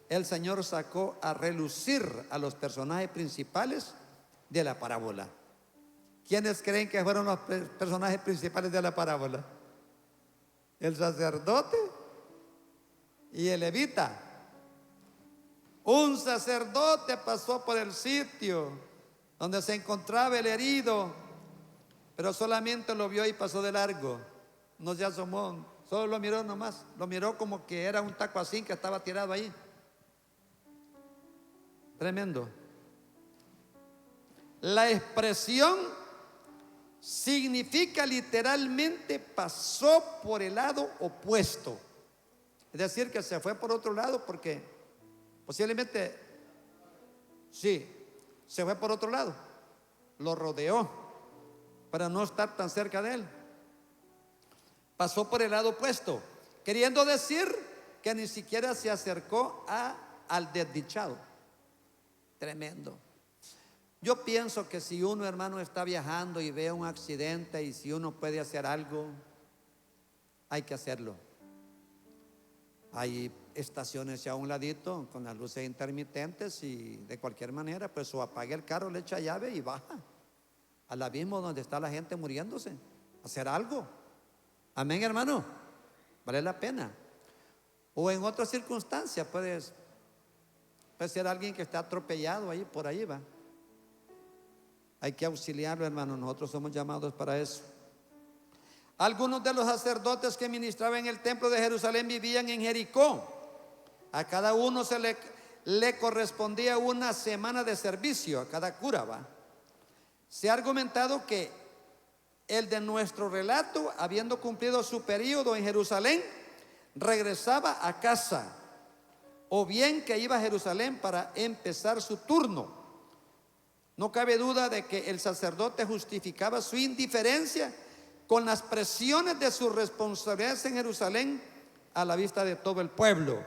el Señor sacó a relucir a los personajes principales de la parábola. ¿Quiénes creen que fueron los personajes principales de la parábola? El sacerdote y el levita. Un sacerdote pasó por el sitio donde se encontraba el herido, pero solamente lo vio y pasó de largo. No se asomó, solo lo miró nomás. Lo miró como que era un taco así que estaba tirado ahí. Tremendo. La expresión significa literalmente pasó por el lado opuesto. Es decir, que se fue por otro lado porque posiblemente, sí, se fue por otro lado. Lo rodeó para no estar tan cerca de él. Pasó por el lado opuesto, queriendo decir que ni siquiera se acercó al desdichado. Tremendo. Yo pienso que si uno, hermano, está viajando y ve un accidente y si uno puede hacer algo, hay que hacerlo. Hay estaciones ya a un ladito con las luces intermitentes y de cualquier manera, pues o apague el carro, le echa llave y baja al abismo donde está la gente muriéndose. Hacer algo. Amén, hermano. Vale la pena. O en otras circunstancias puede ser alguien que está atropellado ahí, por ahí va. Hay que auxiliarlo, hermano. Nosotros somos llamados para eso. Algunos de los sacerdotes que ministraban en el templo de Jerusalén vivían en Jericó. A cada uno le correspondía una semana de servicio, a cada cura, va. Se ha argumentado que el de nuestro relato, habiendo cumplido su periodo en Jerusalén, regresaba a casa, o bien que iba a Jerusalén para empezar su turno. No cabe duda de que el sacerdote justificaba su indiferencia con las presiones de sus responsabilidades en Jerusalén a la vista de todo el pueblo.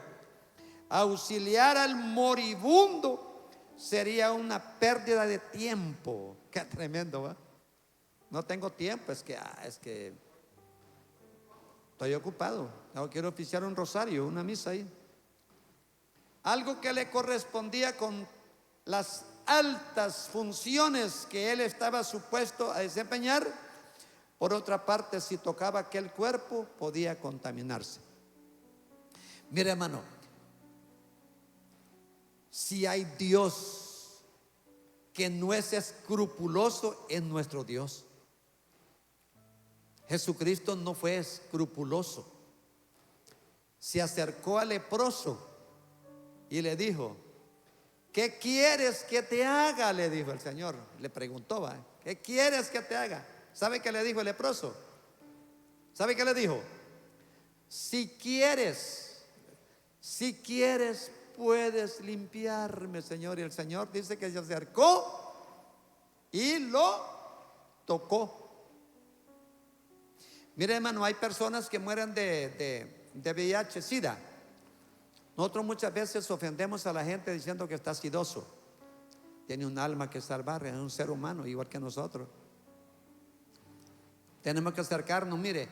Auxiliar al moribundo sería una pérdida de tiempo. Qué tremendo, ¿va? No tengo tiempo, es que estoy ocupado. No quiero oficiar un rosario, una misa ahí. Algo que le correspondía con las altas funciones que él estaba supuesto a desempeñar. Por otra parte, si tocaba aquel cuerpo, podía contaminarse. Mire, hermano, si hay Dios que no es escrupuloso, es nuestro Dios. Jesucristo no fue escrupuloso. Se acercó al leproso y le dijo: ¿qué quieres que te haga? Le dijo el Señor. Le preguntó: ¿va? ¿Qué quieres que te haga? ¿Sabe qué le dijo el leproso? ¿Sabe qué le dijo? Si quieres, puedes limpiarme, Señor. Y el Señor dice que se acercó y lo tocó. Mire, hermano, hay personas que mueren de VIH, SIDA. Nosotros muchas veces ofendemos a la gente diciendo que está sidoso. Tiene un alma que salvar, es un ser humano igual que nosotros. Tenemos que acercarnos. Mire,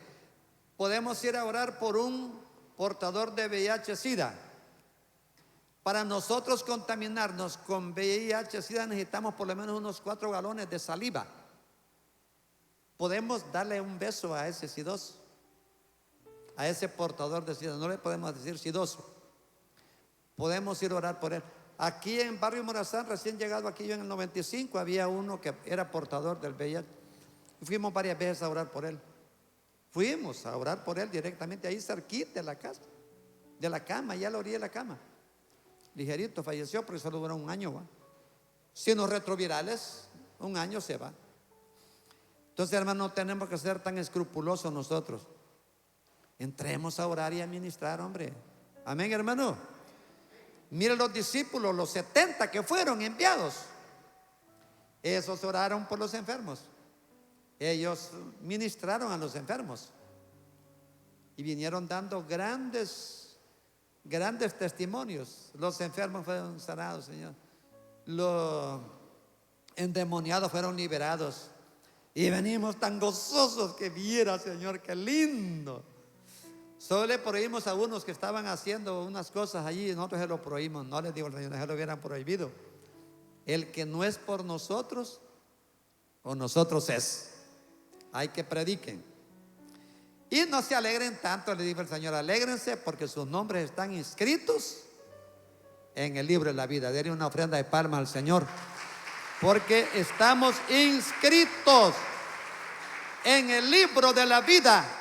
podemos ir a orar por un portador de VIH-Sida. Para nosotros contaminarnos con VIH-Sida necesitamos por lo menos unos 4 galones de saliva. Podemos darle un beso a ese sidoso, a ese portador de SIDA. No le podemos decir sidoso. Podemos ir a orar por él. Aquí en Barrio Morazán, recién llegado aquí yo en el 95, había uno que era portador del VIH. Fuimos varias veces a orar por él. Fuimos a orar por él directamente ahí cerquita de la casa, de la cama, ya a la orilla de la cama. Ligerito, falleció porque solo duró un año, ¿va? Signos retrovirales, un año se va. Entonces, hermano, no tenemos que ser tan escrupulosos nosotros. Entremos a orar y a ministrar, hombre. Amén, hermano. Miren los discípulos, los 70 que fueron enviados, esos oraron por los enfermos. Ellos ministraron a los enfermos y vinieron dando grandes testimonios. Los enfermos fueron sanados, Señor. Los endemoniados fueron liberados. Y venimos tan gozosos que viera, Señor, qué lindo. Solo le prohibimos a unos que estaban haciendo unas cosas allí y nosotros se lo prohibimos. No les digo al Señor, se lo hubieran prohibido. El que no es por nosotros, o nosotros es. Hay que prediquen. Y no se alegren tanto, le dijo el Señor. Alégrense porque sus nombres están inscritos en el libro de la vida. Denle una ofrenda de palmas al Señor, porque estamos inscritos en el libro de la vida.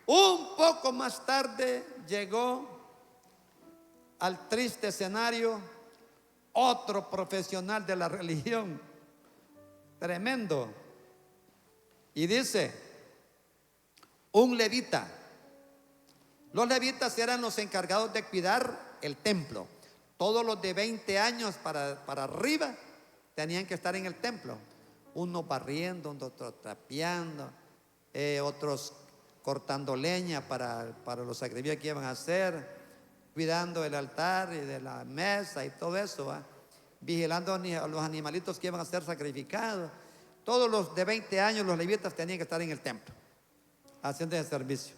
Un poco más tarde llegó al triste escenario otro profesional de la religión. Tremendo. Y dice, un levita. Los levitas eran los encargados de cuidar el templo. Todos los de 20 años para arriba tenían que estar en el templo. Unos barriendo, otros trapeando, otros cortando leña para los sacrificios que iban a hacer, cuidando el altar y de la mesa y todo eso, ¿va? Vigilando a los animalitos que iban a ser sacrificados. Todos los de 20 años, los levitas, tenían que estar en el templo, haciendo ese servicio.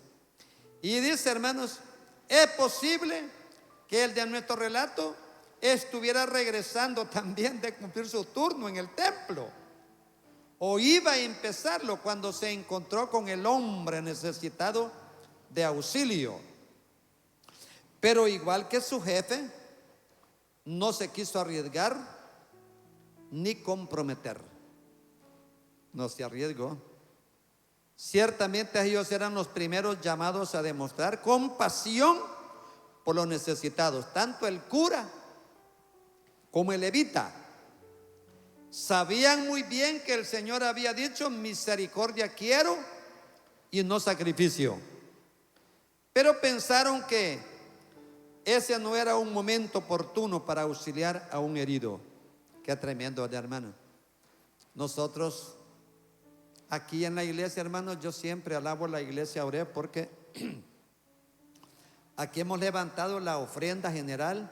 Y dice, hermanos, es posible que el de nuestro relato estuviera regresando también de cumplir su turno en el templo, o iba a empezarlo cuando se encontró con el hombre necesitado de auxilio. Pero igual que su jefe, no se quiso arriesgar ni comprometer. No se arriesgó. Ciertamente ellos eran los primeros llamados a demostrar compasión por los necesitados. Tanto el cura como el levita sabían muy bien que el Señor había dicho: misericordia quiero y no sacrificio. Pero pensaron que ese no era un momento oportuno para auxiliar a un herido. Qué tremendo, hermano. Nosotros aquí en la iglesia, hermanos, yo siempre alabo a la iglesia Oreb porque aquí hemos levantado la ofrenda general.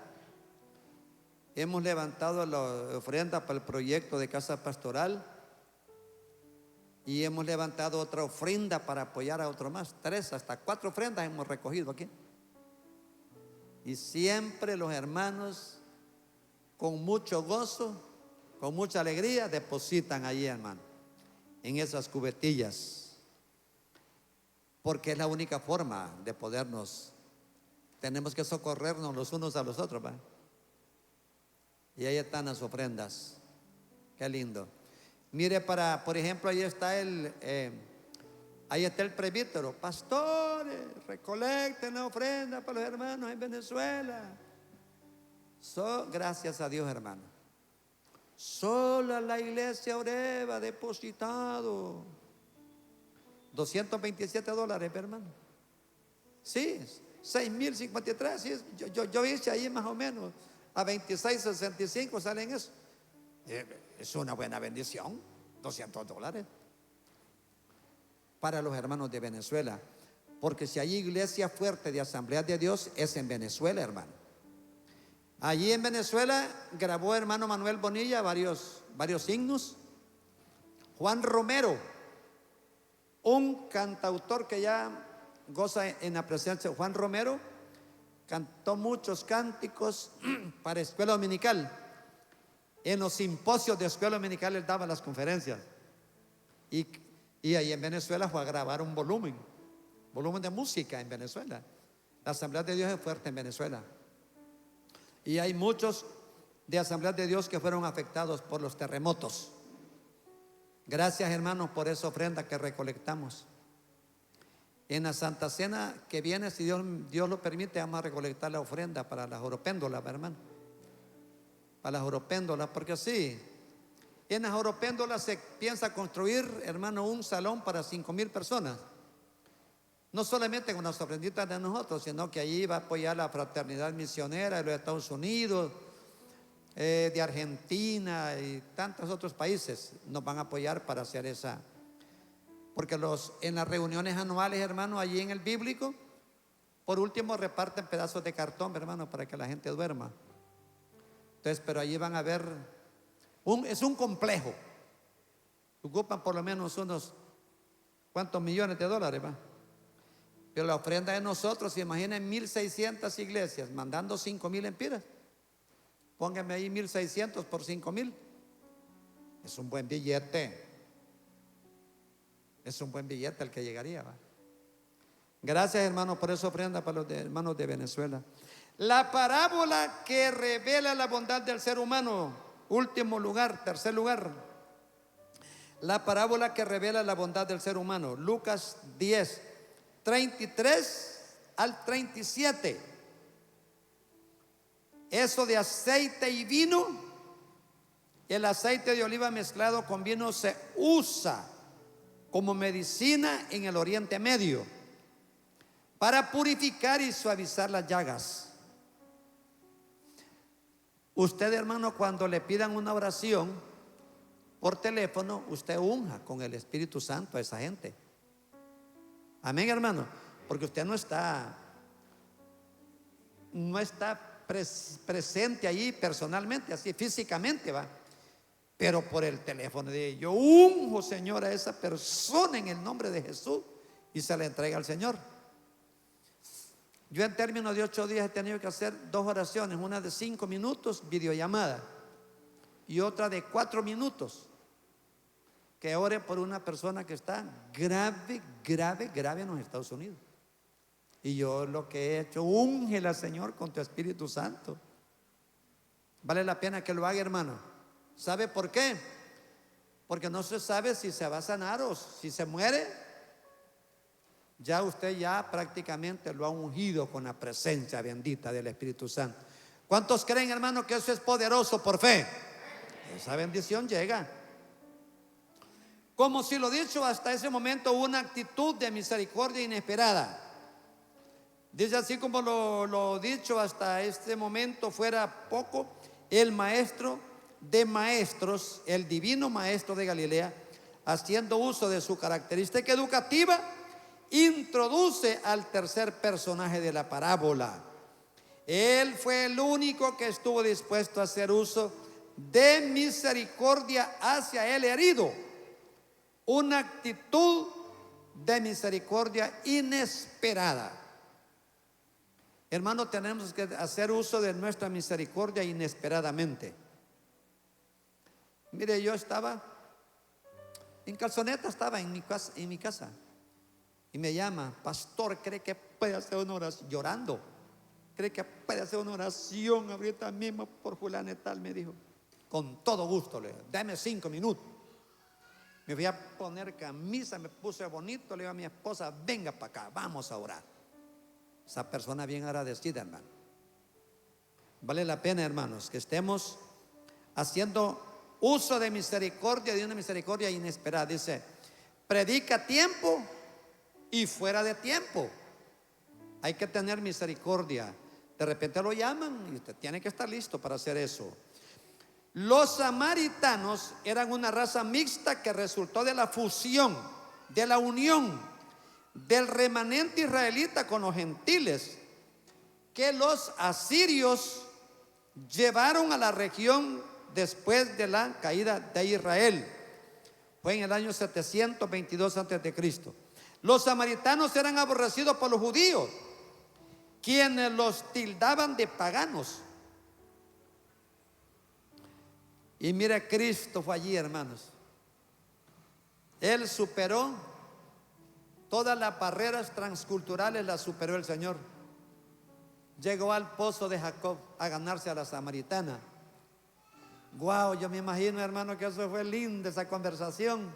Hemos levantado la ofrenda para el proyecto de casa pastoral. Y hemos levantado otra ofrenda para apoyar a otro más. 3, hasta 4 ofrendas hemos recogido aquí. Y siempre los hermanos, con mucho gozo, con mucha alegría, depositan allí, hermano, en esas cubetillas. Porque es la única forma de podernos. Tenemos que socorrernos los unos a los otros, ¿va? Y ahí están las ofrendas. Qué lindo. Mire, por ejemplo, ahí está el presbítero. Pastores, recolecten la ofrenda para los hermanos en Venezuela. Gracias a Dios, hermano. Sola la iglesia Oreb ha depositado $227, hermano. Sí, 6,053. Sí, yo hice ahí más o menos. A 26.65 salen eso. Es una buena bendición. $200 para los hermanos de Venezuela. Porque si hay iglesia fuerte de Asamblea de Dios, es en Venezuela, hermano. Allí en Venezuela grabó hermano Manuel Bonilla varios himnos. Juan Romero, un cantautor que ya goza en la presencia de Juan Romero, cantó muchos cánticos para escuela dominical. En los simposios de escuela dominical él daba las conferencias. Y ahí en Venezuela fue a grabar un volumen de música en Venezuela. La Asamblea de Dios es fuerte en Venezuela. Y hay muchos de Asamblea de Dios que fueron afectados por los terremotos. Gracias, hermanos, por esa ofrenda que recolectamos. En la Santa Cena que viene, si Dios lo permite, vamos a recolectar la ofrenda para las oropéndolas, hermano. Para las oropéndolas, porque sí, en las oropéndolas se piensa construir, hermano, un salón para 5,000 personas. No solamente con las ofrenditas de nosotros, sino que allí va a apoyar la fraternidad misionera de los Estados Unidos, de Argentina y tantos otros países. Nos van a apoyar para hacer esa. Porque en las reuniones anuales, hermano, allí en el bíblico, por último reparten pedazos de cartón, hermano, para que la gente duerma. Entonces, pero allí van a ver, es un complejo. Ocupan por lo menos unos, ¿cuántos millones de dólares, va? Pero la ofrenda de nosotros, se imaginen 1,600 iglesias mandando 5,000 empiras. Pónganme ahí 1,600 por 5,000. Es un buen billete. Es un buen billete el que llegaría, ¿va? Gracias, hermano, por esa ofrenda para los hermanos de Venezuela. La parábola que revela la bondad del ser humano. Último lugar, tercer lugar. La parábola que revela la bondad del ser humano. Lucas 10, 33 al 37. Eso de aceite y vino. El aceite de oliva mezclado con vino se usa como medicina en el Oriente Medio, para purificar y suavizar las llagas. Usted, hermano, cuando le pidan una oración por teléfono, usted unja con el Espíritu Santo a esa gente. Amén, hermano. Porque usted no está presente allí personalmente, así físicamente, va. Pero por el teléfono de yo unjo, Señor, a esa persona en el nombre de Jesús, y se la entrega al Señor. Yo en términos de 8 días he tenido que hacer 2 oraciones, una de 5 minutos, videollamada, y otra de 4 minutos, que ore por una persona que está grave en los Estados Unidos. Y yo lo que he hecho, úngela, Señor, con tu Espíritu Santo. Vale la pena que lo haga, hermano. ¿Sabe por qué? Porque no se sabe si se va a sanar o si se muere. Ya usted ya prácticamente lo ha ungido con la presencia bendita del Espíritu Santo. ¿Cuántos creen, hermano, que eso es poderoso por fe? Esa bendición llega. Como si lo dicho hasta ese momento, una actitud de misericordia inesperada. Dice así como lo dicho hasta este momento fuera poco, el maestro de maestros, el divino maestro de Galilea, haciendo uso de su característica educativa, introduce al tercer personaje de la parábola. Él fue el único que estuvo dispuesto a hacer uso de misericordia hacia el herido, una actitud de misericordia inesperada. Hermano, tenemos que hacer uso de nuestra misericordia inesperadamente. Mire, yo estaba en calzoneta, estaba en mi casa. Y me llama, pastor, ¿cree que puede hacer una oración? Llorando. ¿Cree que puede hacer una oración ahorita mismo por fulano y tal? Me dijo. Con todo gusto, le dije, dame 5 minutos. Me voy a poner camisa, me puse bonito, le digo a mi esposa, venga para acá, vamos a orar. Esa persona bien agradecida, hermano. Vale la pena, hermanos, que estemos haciendo uso de misericordia, de una misericordia inesperada. Dice, predica a tiempo y fuera de tiempo. Hay que tener misericordia. De repente lo llaman y usted tiene que estar listo para hacer eso. Los samaritanos eran una raza mixta que resultó de la fusión, de la unión del remanente israelita con los gentiles, que los asirios llevaron a la región después de la caída de Israel. Fue en el año 722 a.C. Los samaritanos eran aborrecidos por los judíos, quienes los tildaban de paganos. Y mira, Cristo fue allí, hermanos. Él superó todas las barreras transculturales, las superó el Señor. Llegó al pozo de Jacob a ganarse a la samaritana. Guau, yo me imagino, hermano, que eso fue lindo, esa conversación.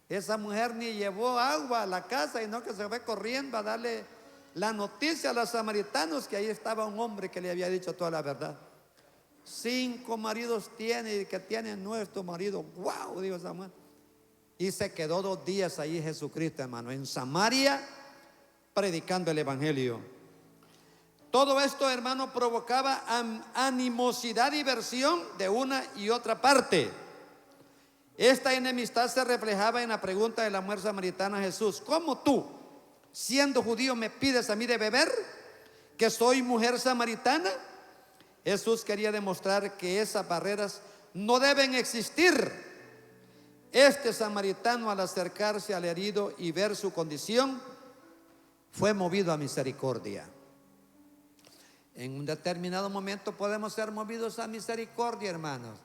Esa mujer ni llevó agua a la casa, y no que se fue corriendo a darle la noticia a los samaritanos que ahí estaba un hombre que le había dicho toda la verdad. 5 maridos tiene y que tiene nuestro marido. Guau, dijo esa mujer. Y se quedó 2 días ahí Jesucristo, hermano, en Samaria, predicando el evangelio. Todo esto, hermano, provocaba animosidad y diversión de una y otra parte. Esta enemistad se reflejaba en la pregunta de la mujer samaritana a Jesús: ¿cómo tú, siendo judío, me pides a mí de beber, que soy mujer samaritana? Jesús quería demostrar que esas barreras no deben existir. Este samaritano, al acercarse al herido y ver su condición, fue movido a misericordia. En un determinado momento podemos ser movidos a misericordia, hermanos.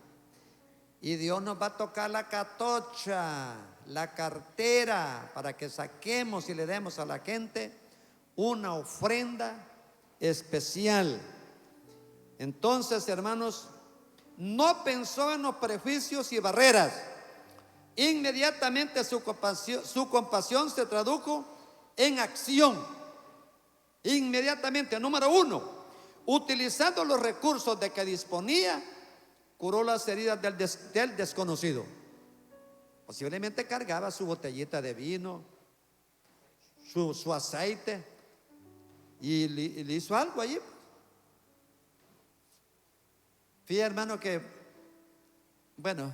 Y Dios nos va a tocar la catocha, la cartera, para que saquemos y le demos a la gente una ofrenda especial. Entonces, hermanos, no pensó en los prejuicios y barreras. Inmediatamente su compasión se tradujo en acción. Inmediatamente, número 1, utilizando los recursos de que disponía, curó las heridas del desconocido. Posiblemente cargaba su botellita de vino, su aceite, y le hizo algo allí. Fíjate, hermano, que, bueno,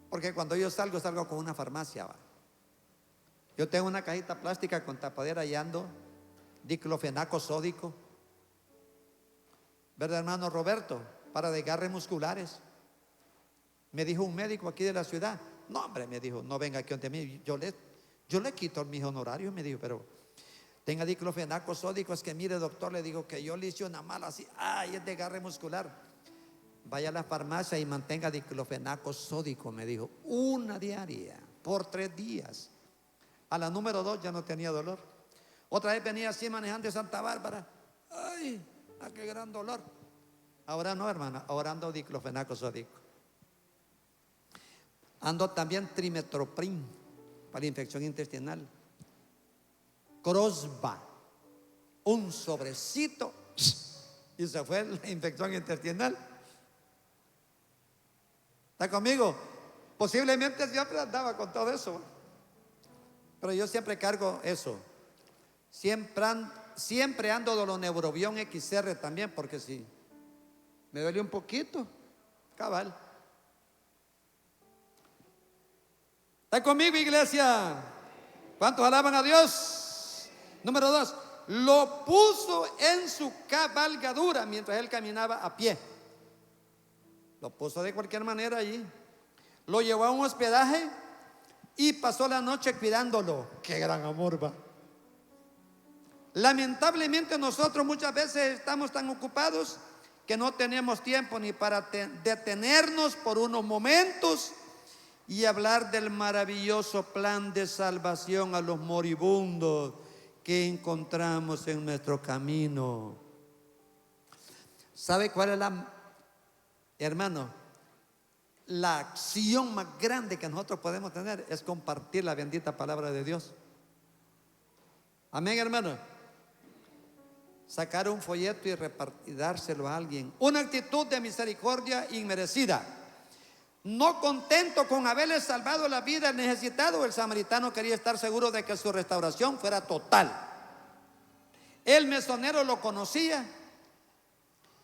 porque cuando yo salgo con una farmacia, ¿va? Yo tengo una cajita plástica con tapadera y ando diclofenaco sódico, ¿verdad, hermano Roberto? Para desgarres musculares. Me dijo un médico aquí de la ciudad: no, hombre, me dijo, no venga aquí ante mí, yo le quito mis honorarios, me dijo, pero tenga diclofenaco sódico. Es que mire, doctor, le digo que yo le hice una mala así, ay, es desgarre muscular. Vaya a la farmacia y mantenga diclofenaco sódico, me dijo, una diaria por 3 días. A la número 2 ya no tenía dolor. Otra vez venía así manejando de Santa Bárbara, ay, qué gran dolor. Ahora no, hermana, ahora ando diclofenaco sódico. Ando también trimetoprim para infección intestinal. Crosba, un sobrecito, y se fue la infección intestinal. ¿Está conmigo? Posiblemente siempre andaba con todo eso, pero yo siempre cargo eso. Siempre ando de los Neurobión XR también, porque si me duele un poquito, cabal. ¿Está conmigo, iglesia? ¿Cuántos alaban a Dios? Número 2, lo puso en su cabalgadura mientras él caminaba a pie. Lo puso de cualquier manera allí. Lo llevó a un hospedaje y pasó la noche cuidándolo. Qué gran amor, va. Lamentablemente nosotros muchas veces estamos tan ocupados que no tenemos tiempo ni para detenernos por unos momentos y hablar del maravilloso plan de salvación a los moribundos que encontramos en nuestro camino. ¿Sabe cuál es hermano, la acción más grande que nosotros podemos tener? Es compartir la bendita palabra de Dios. Amén, hermano. Sacar un folleto y dárselo a alguien. Una actitud de misericordia inmerecida. No contento con haberle salvado la vida al necesitado, el samaritano quería estar seguro de que su restauración fuera total. El mesonero lo conocía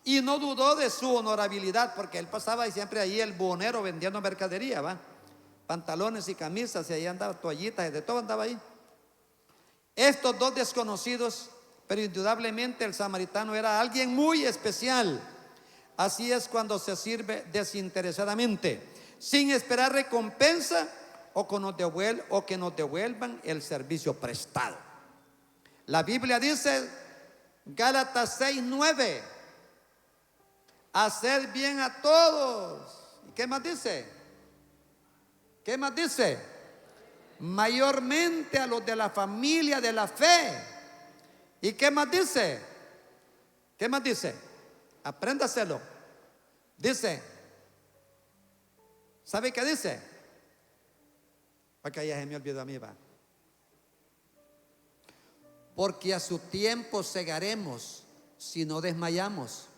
y no dudó de su honorabilidad, porque él pasaba y siempre ahí el buhonero vendiendo mercadería, ¿va? Pantalones y camisas, y ahí andaba toallitas y de todo andaba ahí. Estos dos desconocidos, pero indudablemente el samaritano era alguien muy especial. Así es cuando se sirve desinteresadamente, sin esperar recompensa o que nos devuelvan el servicio prestado. La Biblia dice, Gálatas 6:9, hacer bien a todos. ¿Y qué más dice? ¿Qué más dice? Mayormente a los de la familia de la fe. ¿Y qué más dice? ¿Qué más dice? Apréndaselo. Dice, ¿sabe qué dice? Porque ya se me olvidó a mí, va. Porque a su tiempo segaremos si no desmayamos.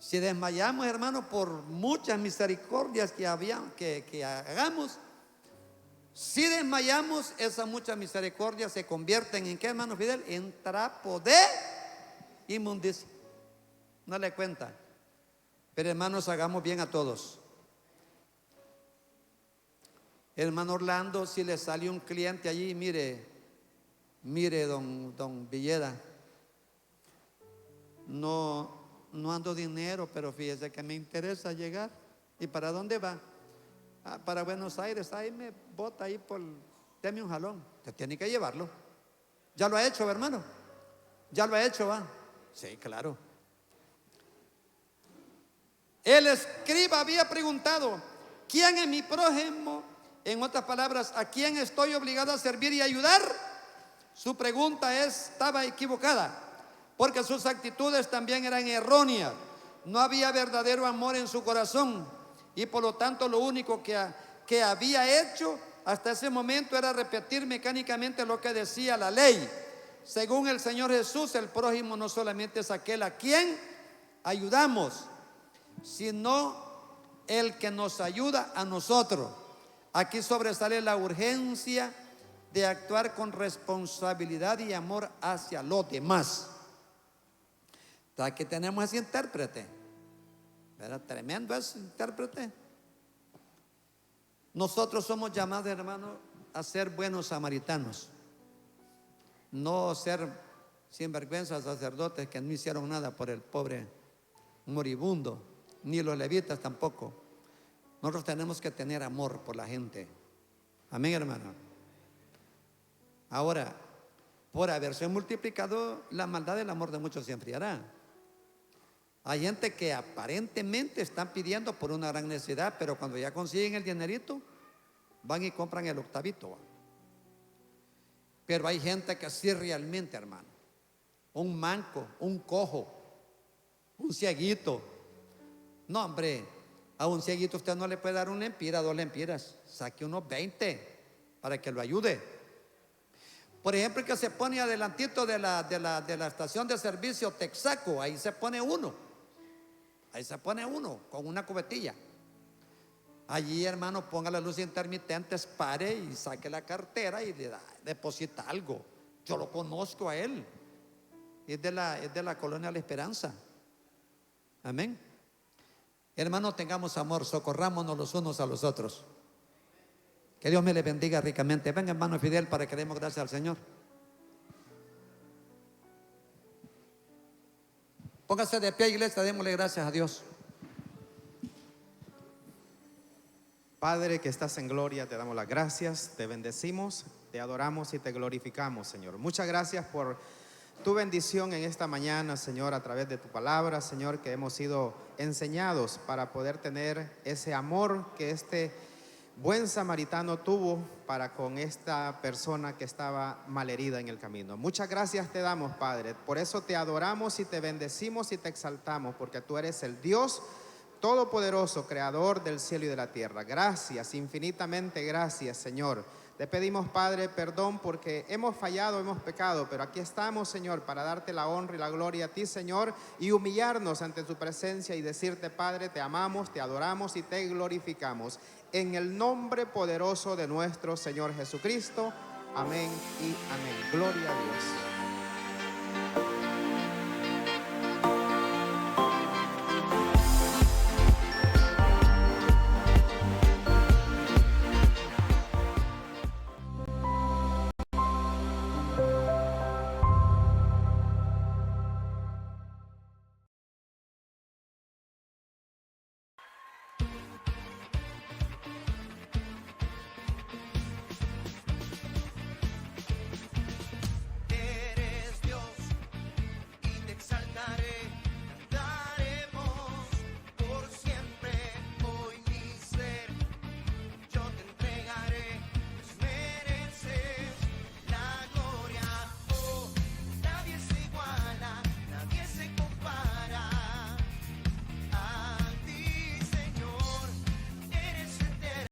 Si desmayamos, hermano, por muchas misericordias que hagamos, si desmayamos, esas muchas misericordias se convierten en ¿qué, hermano Fidel? En trapo de inmundicia. No le cuenta. Pero hermanos, hagamos bien a todos. Hermano Orlando, si le sale un cliente allí, mire, don Villeda, no ando dinero, pero fíjese que me interesa llegar. ¿Y para dónde va? Para Buenos Aires. Ahí me bota ahí deme un jalón. Usted tiene que llevarlo. Ya lo ha hecho, hermano. Ya lo ha hecho, va. Sí, claro. El escriba había preguntado, ¿quién es mi prójimo? En otras palabras, ¿a quién estoy obligado a servir y ayudar? Su pregunta estaba equivocada, porque sus actitudes también eran erróneas. No había verdadero amor en su corazón, y por lo tanto lo único que había hecho hasta ese momento era repetir mecánicamente lo que decía la ley. Según el Señor Jesús, el prójimo no solamente es aquel a quien ayudamos, sino el que nos ayuda a nosotros. Aquí sobresale la urgencia de actuar con responsabilidad y amor hacia los demás. Aquí tenemos ese intérprete, ¿verdad? Tremendo ese intérprete. Nosotros somos llamados, hermanos, a ser buenos samaritanos, no ser sinvergüenzas sacerdotes que no hicieron nada por el pobre moribundo, ni los levitas tampoco. Nosotros tenemos que tener amor por la gente. Amén, hermano. Ahora, por haberse multiplicado la maldad, el amor de muchos se enfriará. Hay gente que aparentemente están pidiendo por una gran necesidad, pero cuando ya consiguen el dinerito, van y compran el octavito. Pero hay gente que sí realmente, hermano, un manco, un cojo, un cieguito. No, hombre, a un cieguito usted no le puede dar una lempira, 2 lempiras. Saque unos 20 para que lo ayude. Por ejemplo, que se pone adelantito de la estación de servicio Texaco, ahí se pone uno. Ahí se pone uno con una cubetilla. Allí, hermano, ponga las luces intermitentes, pare y saque la cartera y le deposita algo. Yo lo conozco a él. Es de la colonia La Esperanza. Amén. Hermano, tengamos amor, socorrámonos los unos a los otros. Que Dios me le bendiga ricamente. Venga, hermano Fidel, para que demos gracias al Señor. Póngase de pie, iglesia, démosle gracias a Dios. Padre que estás en gloria, te damos las gracias, te bendecimos, te adoramos y te glorificamos, Señor. Muchas gracias por tu bendición en esta mañana, Señor, a través de tu palabra, Señor, que hemos sido enseñados para poder tener ese amor que este buen samaritano tuvo para con esta persona que estaba malherida en el camino. Muchas gracias te damos, Padre. Por eso te adoramos y te bendecimos y te exaltamos, porque tú eres el Dios todopoderoso, creador del cielo y de la tierra. Gracias, infinitamente gracias, Señor. Te pedimos, Padre, perdón porque hemos fallado, hemos pecado, pero aquí estamos, Señor, para darte la honra y la gloria a ti, Señor, y humillarnos ante tu presencia y decirte, Padre, te amamos, te adoramos y te glorificamos. En el nombre poderoso de nuestro Señor Jesucristo. Amén y amén. Gloria a Dios.